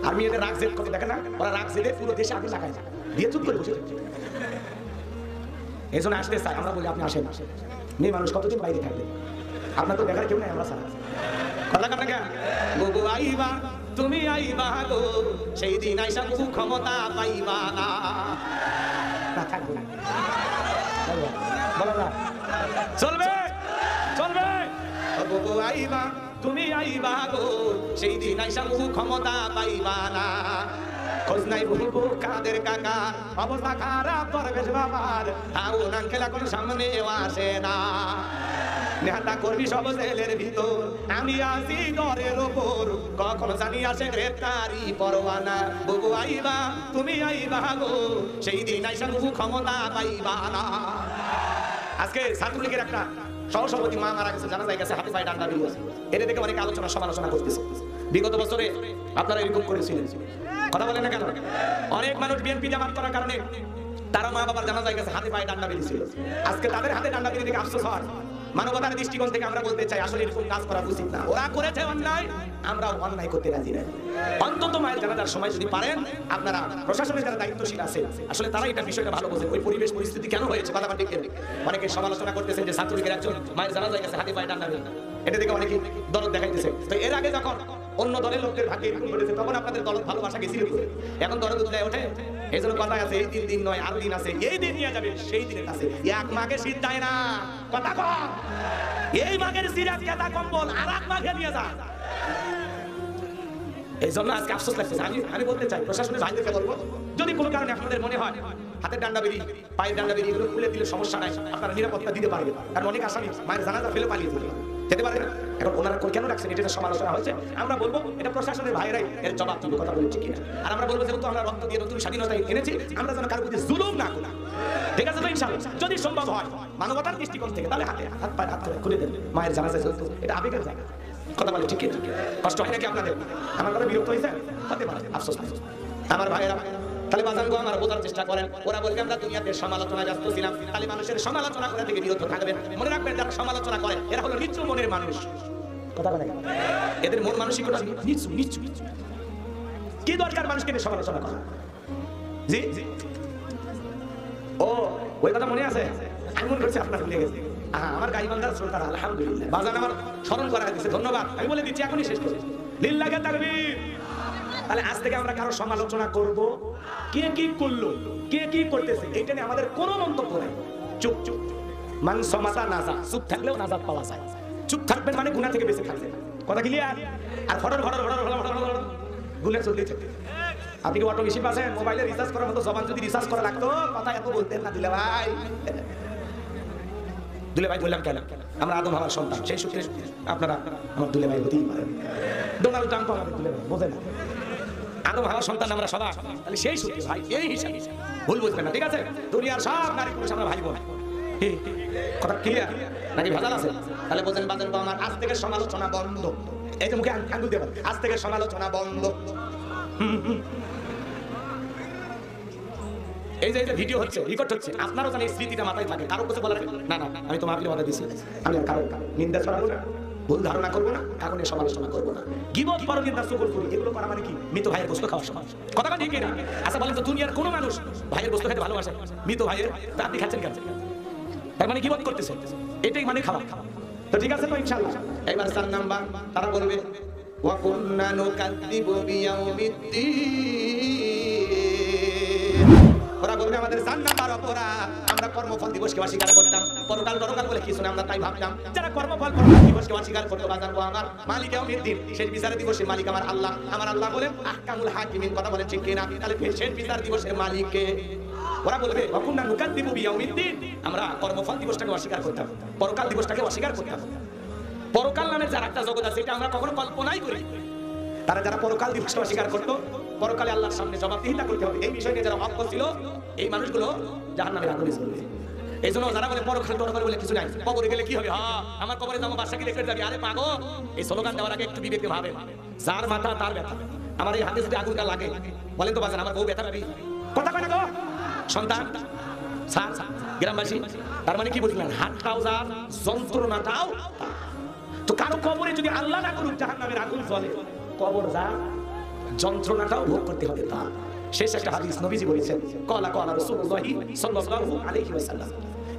আর মেয়েদের রাগ জেদ কত দেখে না, ওরা রাগ জেদে পুরো দেশে আগুন লাগায় দিয়ে চুপ করে বসে। এই জন্য আসতে চাই, আমরা বলি আপনি আসেন। মেয়ে মানুষ কতদিন বাইরে থাকবে, আপনার তো দেখার কেউ নাই, আমরা সারা কথা কাটা কেন? গো আইবা তুমি আইবা গো, সেই দিন আইসা বহু ক্ষমতা পাইবা না। না থাকবে না, বলো না, চলবে চলবে। গো আইবা তুমি আইবা গো, সেই দিন আইসা বহু ক্ষমতা পাইবা না। খোঁজ নাই বলবো কাদের কাকা, অবস্থা খারাপ পরবেশ বাবার, আউন আঙ্কেল এখন সামনেও আসে না। নেহাটা করবি সব জেলের ভিতর, আমি আসি দরের ওপর, কখন জানি আসে গ্রেপ্তারি পরোয়ানা। বুবু আইবা তুমি আইবা গো, সেই দিন আইসা বহু ক্ষমতা পাইবা না। আজকে ছাত্রলীগের একটা সহসভাপতি মা মারা গেছে, জানা যায় গেছে, হাতে পায়ে ডান্ডা বেরিয়েছে। এটা দেখে অনেকে আলোচনা সমালোচনা করতেছে। বিগত বছরে আপনারা এরকম করেছিলেন, কথা বলেন না কেন? অনেক মানুষ বিএনপি জামাত করার কারণে তারা মা বাবার জানা যায় গেছে, হাতে পায়ে ডান্ডা বেরিয়েছিল। আজকে তাদের হাতে ডান্ডা বেরিয়ে দেখে আফসোস হয়। মানবতার দৃষ্টিকোণ থেকে আমরা বলতে চাই, আসলে এরকম কাজ করা উচিত না। ওরা করেছে অন্যায়, আমরা অন্যায় করতে রাজি নাই। অন্তত মায়ের জানাজার সময় যদি পারেন, আপনারা প্রশাসনের যারা দায়িত্বশীল আছে, আসলে তারা এটা বিষয়টা ভালো বোঝেন, ওই পরিবেশ পরিস্থিতি কেন হয়েছে। কথা ঠিক কেন? অনেকে সমালোচনা করতেছেন যে ছাত্রলীগের একজন মায়ের জানাজায় গেছে, হাতে পায়ে ডান্ডা বেরিয়ে, এটা দেখে অনেকে দরদ দেখাইতেছে। তো এর আগে যখন অন্য দলের লোকদের ভাগে এরকম ঘটেছে, তখন আপনাদের দল ভালোবাসা গেছিল, এখন দরদ উঠে ওঠে। এই জন্য কথা আছে, এই দিন নয় আরো দিন আছে, এই দিন নিয়ে যাবে সেই দিনের কাছে। এক মাঘে শীত দেয় না, কথা কম। এই মাঘের সিরাজ কেদা কম্বল আর এক মাঘে নিয়ে যা। এই জন্য আজকে আফসোস লাগতেছে। আমি বলতে চাই প্রশাসনের ভাইদেরকে বলবো, যদি কোনো কারণে আপনাদের মনে হয় হাতের ডান্ডা বেরি, পায়ের ডান্ডা বেরি, এগুলো খুলে দিলে সমস্যা নাই, আপনারা নিরাপত্তা দিতে পারবেন। কারণ অনেক আসামি মায়ের জানাজা ফেলে পালিয়ে যেতে পারে না। এখন ওনারা কেন রাখছেন, এটা সমালোচনা হয়েছে। আমরা বলবো এটা প্রশাসনের ভাইরাই এর জবাব দিবে, কথা বলছি কিনা। আর আমরা বলবো যেহেতু আমরা রক্ত দিয়ে নতুন স্বাধীনতা এনেছি, আমরা যেন কারোর প্রতি জুলুম না করি। ঠিক আছে তো ইনশাআল্লাহ? যদি সম্ভব হয় মানবতার দৃষ্টিকোণ থেকে, তাহলে হাত পায়ে হাত করে খুলে দেন, মায়ের জানাজা চলতো, এটা আবেগের জায়গা। কথা বলে ঠিক কিনা? কষ্ট হয় নাকি আপনাদের? আমার কথা বিরক্ত হয়েছে, হতে পারে, আফসোস নাই। আমার ভাইয়েরা তাহলে বাজানগো আমার বোঝার চেষ্টা করেন। ওরা বলবে আমরা দুনিয়াতে সমালোচনায় ব্যস্ত ছিলাম, তাহলে মানুষের সমালোচনা করা থেকে বিরত থাকবেন। মনে রাখবেন, যারা সমালোচনা করে এরা হলো নিচু মনের মানুষ। কথা বলে এদের মন মানসিকতা নিচু নিচু। কি দরকার মানুষকে নিয়ে সমালোচনা করা? জি ও ওই কথা মনে আছে? আমি মনে করছি আপনার ভুলে গেছে। আমার গাইবান্ধার শ্রোতার আলহামদুলিল্লাহ বাজান আমার স্মরণ করা দিচ্ছে, ধন্যবাদ। আমি বলে দিচ্ছি এখনই শেষ করে লিল্লাহি তাকবীর। তাহলে আজ থেকে আমরা কারো সমালোচনা করব, কে কি করলো, কে কি করতেছে, এটা নিয়ে আমাদের কোনো মন্তব্য নাই। চুপ চুপ, মান সমাতা নাজা, চুপ থাকলেও নাজাত পাওয়া যায়। চুপ থাকবেন মানে গুনাহ থেকে বেঁচে থাকবেন। কথা ক্লিয়ার? আর ফটর ফটর ফটর ফটর গুনাহ চলতে থাকে। আপনি কি অটো বেশি পাচ্ছেন? মোবাইলে রিচার্জ করার মতো জবান যদি রিচার্জ করা লাগতো, কথা এত বলতেন না। দিলে ভাই, দুলে ভাই বললাম কেন? আমরা আদম হাওয়ার সন্তান, সেই সূত্রে আপনারা আমার দুলে ভাই হতেই পারেন। ডোনাল্ড ট্রাম্প আমাদের দুলে ভাই, বোঝেন না? আদম হাওয়ার সন্তান আমরা সবাই, তাহলে সেই সূত্রে ভাই, এই হিসাবে ভুল বুঝবেন না, ঠিক আছে? দুনিয়ার সব নারী পুরুষ আমরা ভাই বোন। কথা ক্লিয়ার নাকি ভেজাল আছে? তাহলে বোঝেন বাজার আমার আজ থেকে সমালোচনা বন্ধ। এই যে মুখে আঙ্গুল দেবেন, আজ থেকে সমালোচনা বন্ধ। এই যে ভিডিও হচ্ছে, রেকর্ড হচ্ছে, আপনারও জানি স্মৃতিটা মাথায় থাকে, কারো কিছু বলার না না, আমি তোমার আপনি কথা দিচ্ছি, আমি আর কারো নিন্দা ছড়াবো না, ভুল ধারণা করবো না, কারণ সমালোচনা করবো না, গীবত পরনিন্দা চুগল করি, এগুলো করা মানে কি মৃত ভাইয়ের গোশত খাওয়ার সমান। কথা ঠিক না? আচ্ছা বলেন তো, দুনিয়ার কোনো মানুষ ভাইয়ের গোশত খেতে ভালোবাসে? মৃত ভাইয়ের, তা আপনি খাচ্ছেন কেন? তার মানে গীবত করতেছে, এটাই মানে খাওয়া। তো ঠিক আছে তো ইনশাআল্লাহ। এবার 4 নাম্বার তারা বলবে ওয়া কুননা নুকাদ্দিবু বিয়াউমিদ্দিন। ওরা বলবে আমাদের 4 নাম্বার অপরাধ, আমরা কর্মফল দিবসকে অস্বীকার করতাম, পরকাল পরকাল বলে কিছু না, আমরা তাই ভাবতাম। যারা কর্মফল দিবসকে অস্বীকার করতো, বাজার আমার মালিক ইয়াউমিদ্দিন, শেষ বিচার দিবসের মালিক আমার আল্লাহ। আমার আল্লাহ বলেন আহকামুল হাকিমিন, কথা বলেন ঠিক কিনা? তাহলে শেষ বিচার দিবসের মালিক কে? ওরা বলবে ওয়া কুননা নুকাদ্দিবু বিয়াউমিদ্দিন, আমরা কর্মফল দিবসটাকে অস্বীকার করতাম, পরকাল দিবসটাকে অস্বীকার করতাম। পরকাল নামে যার একটা জগৎ আছে, এটা আমরা কখনো কল্পনাই করি। তারা যারা পরকাল দিবসকে অস্বীকার করতো, পরকালে আল্লাহর সামনে জবাবদিহিতা করতে হবে, এই বিষয় নিয়ে যারা অজ্ঞ ছিল, এই মানুষগুলো জাহান্নামের আগুনে জ্বলবে। এই জন্য যারা বলে পরকাল টরকাল বলে কিছু নাই, কবরে গেলে কি হবে, হ্যাঁ আমার কবরে যাবো, বাসা কি রেখে যাবি, আরে পাগল। এই স্লোগান দেওয়ার আগে একটু বিবেকে ভাবে, যার মাথা তার ব্যথা। আমার এই হাতে যদি আগুনটা লাগে, বলেন তো বাজান আমার বউ ব্যথা পাবি? কথা কয় না গো সন্তান, স্যার গ্রামবাসী, তার মানে কি বুঝলেন? হাতটাও যার, যন্ত্রণাটাও। তো কারো কবরে যদি আল্লাহ না করুক জাহান্নামের আগুন জ্বলে, কবর যা, যন্ত্রণাটাও ভোগ করতে হবে তার। শেষ একটা হাদিস নবীজি বলেছেন, ক্বালা রাসূলুল্লাহি সাল্লাল্লাহু আলাইহি ওয়াসাল্লাম,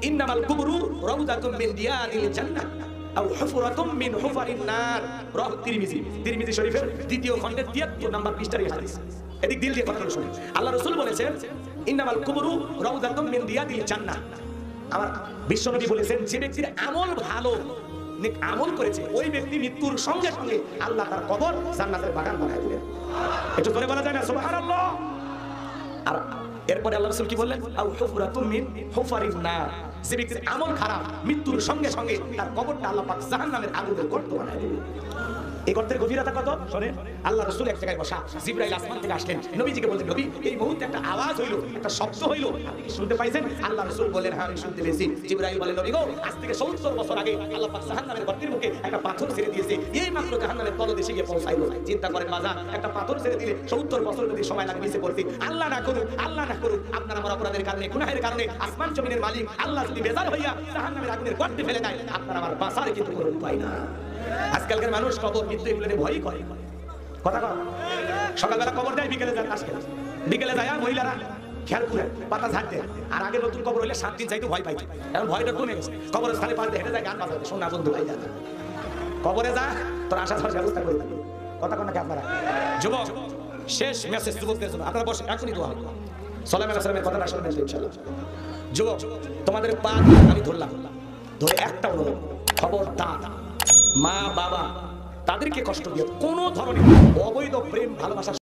ইন্নামাল কুবরু রাউদাতুম মিন দিয়ারিল জান্নাহ আও হুফরাতুম মিন হুফারিন নার। রাওয়াহু তিরমিজি, তিরমিজি শরীফের 2য় খণ্ডের 73 নম্বর পৃষ্ঠার এই হাদিস। এদিক দিল দিয়ে কথা শুনুন। আল্লাহ রাসূল বলেছেন ইন্নামাল কুবরু রাউদাতুম মিন দিয়ারিল জান্নাহ। আমার বিশ্বনবী বলেছেন, যে ব্যক্তির আমল ভালো, নেক আমল করেছে, ওই ব্যক্তি মৃত্যুর সঙ্গে সঙ্গে আল্লাহ তার কবর জান্নাতের বাগান বানায় দিবেন। একটু জোরে বলা যায় না সুবহানাল্লাহ? আর এরপরে আল্লাহ রাসূল কি বললেন? আও হুফরাতুম মিন হুফারিন নার, যে ব্যক্তির আমল খারাপ, মৃত্যুর সঙ্গে সঙ্গে তার কবরটা আল্লাহ পাক জাহান্নামের আগুনের গর্ত বানায় দিবেন। এই গর্তের গভীরতা কত শোনেন। আল্লাহ রাসূল এক জায়গায় বসা, জিবরাইল আসমান থেকে আসলেন, নবীজিকে বললেন, নবী এই মুহূর্তে একটা আওয়াজ হইলো, একটা শব্দ হইলো, আপনি কি শুনতে পাইছেন? আল্লাহ রাসূল বলেন, হ্যাঁ আমি শুনতে পেয়েছি। জিবরাইল বলেন, নবী গো আজ থেকে 70 বছর আগে আল্লাহ পাক জাহান্নামের গর্তের মুখে একটা পাথর ছেড়ে দিয়েছে, এই মাত্র জাহান্নামের তলদেশে গিয়ে পৌঁছাইলো। চিন্তা করেন বাজার, একটা পাথর ছেড়ে দিলে 70 বছর যদি সময় লাগে নিচে পড়তে। আল্লাহ না করুক, আল্লাহ না করুক, আপনার আমার অপরাধের কারণে, গুনাহের কারণে আসমান জমিনের মালিক আল্লাহ যদি বেজার হইয়া জাহান্নামের আগুনের গর্তে ফেলে দেয়, আপনার আমার বাঁচার কিন্তু কোনো উপায় না। আজকালকার মানুষ কবর মৃত্যু এগুলো নিয়ে ভয় করে। কথা কর, সকালবেলা কবর দেয়, বিকেলে যায় তাস খেলে, বিকেলে যায় মহিলারা খেয়াল করে পাতা ঝাড় দেয়। আর আগে নতুন কবর হইলে 7 দিন চাইতে ভয় পাইতো, এখন ভয়টা কমে গেছে। কবরের স্থানে পার হেঁটে যায়, গান বাজাতে, শোনা বন্ধু ভাই যা কবরে যা, তোর আসা যাওয়ার ব্যবস্থা করে দেবে। কথা কন নাকি আপনারা? যুবক, শেষ মেসেজ যুবকদের জন্য, আপনারা বসে এখনই দোয়া হবে। সাল্লাল্লাহু আলাইহি ওয়াসাল্লামের কথাটা শুনবেন ইনশাআল্লাহ। যুবক, তোমাদের পা আমি ধরলাম, ধরে একটা অনুরোধ, খবরদার মা বাবা তাদেরকে কষ্ট দিয়ে কোনো ধরনের অবৈধ প্রেম ভালোবাসা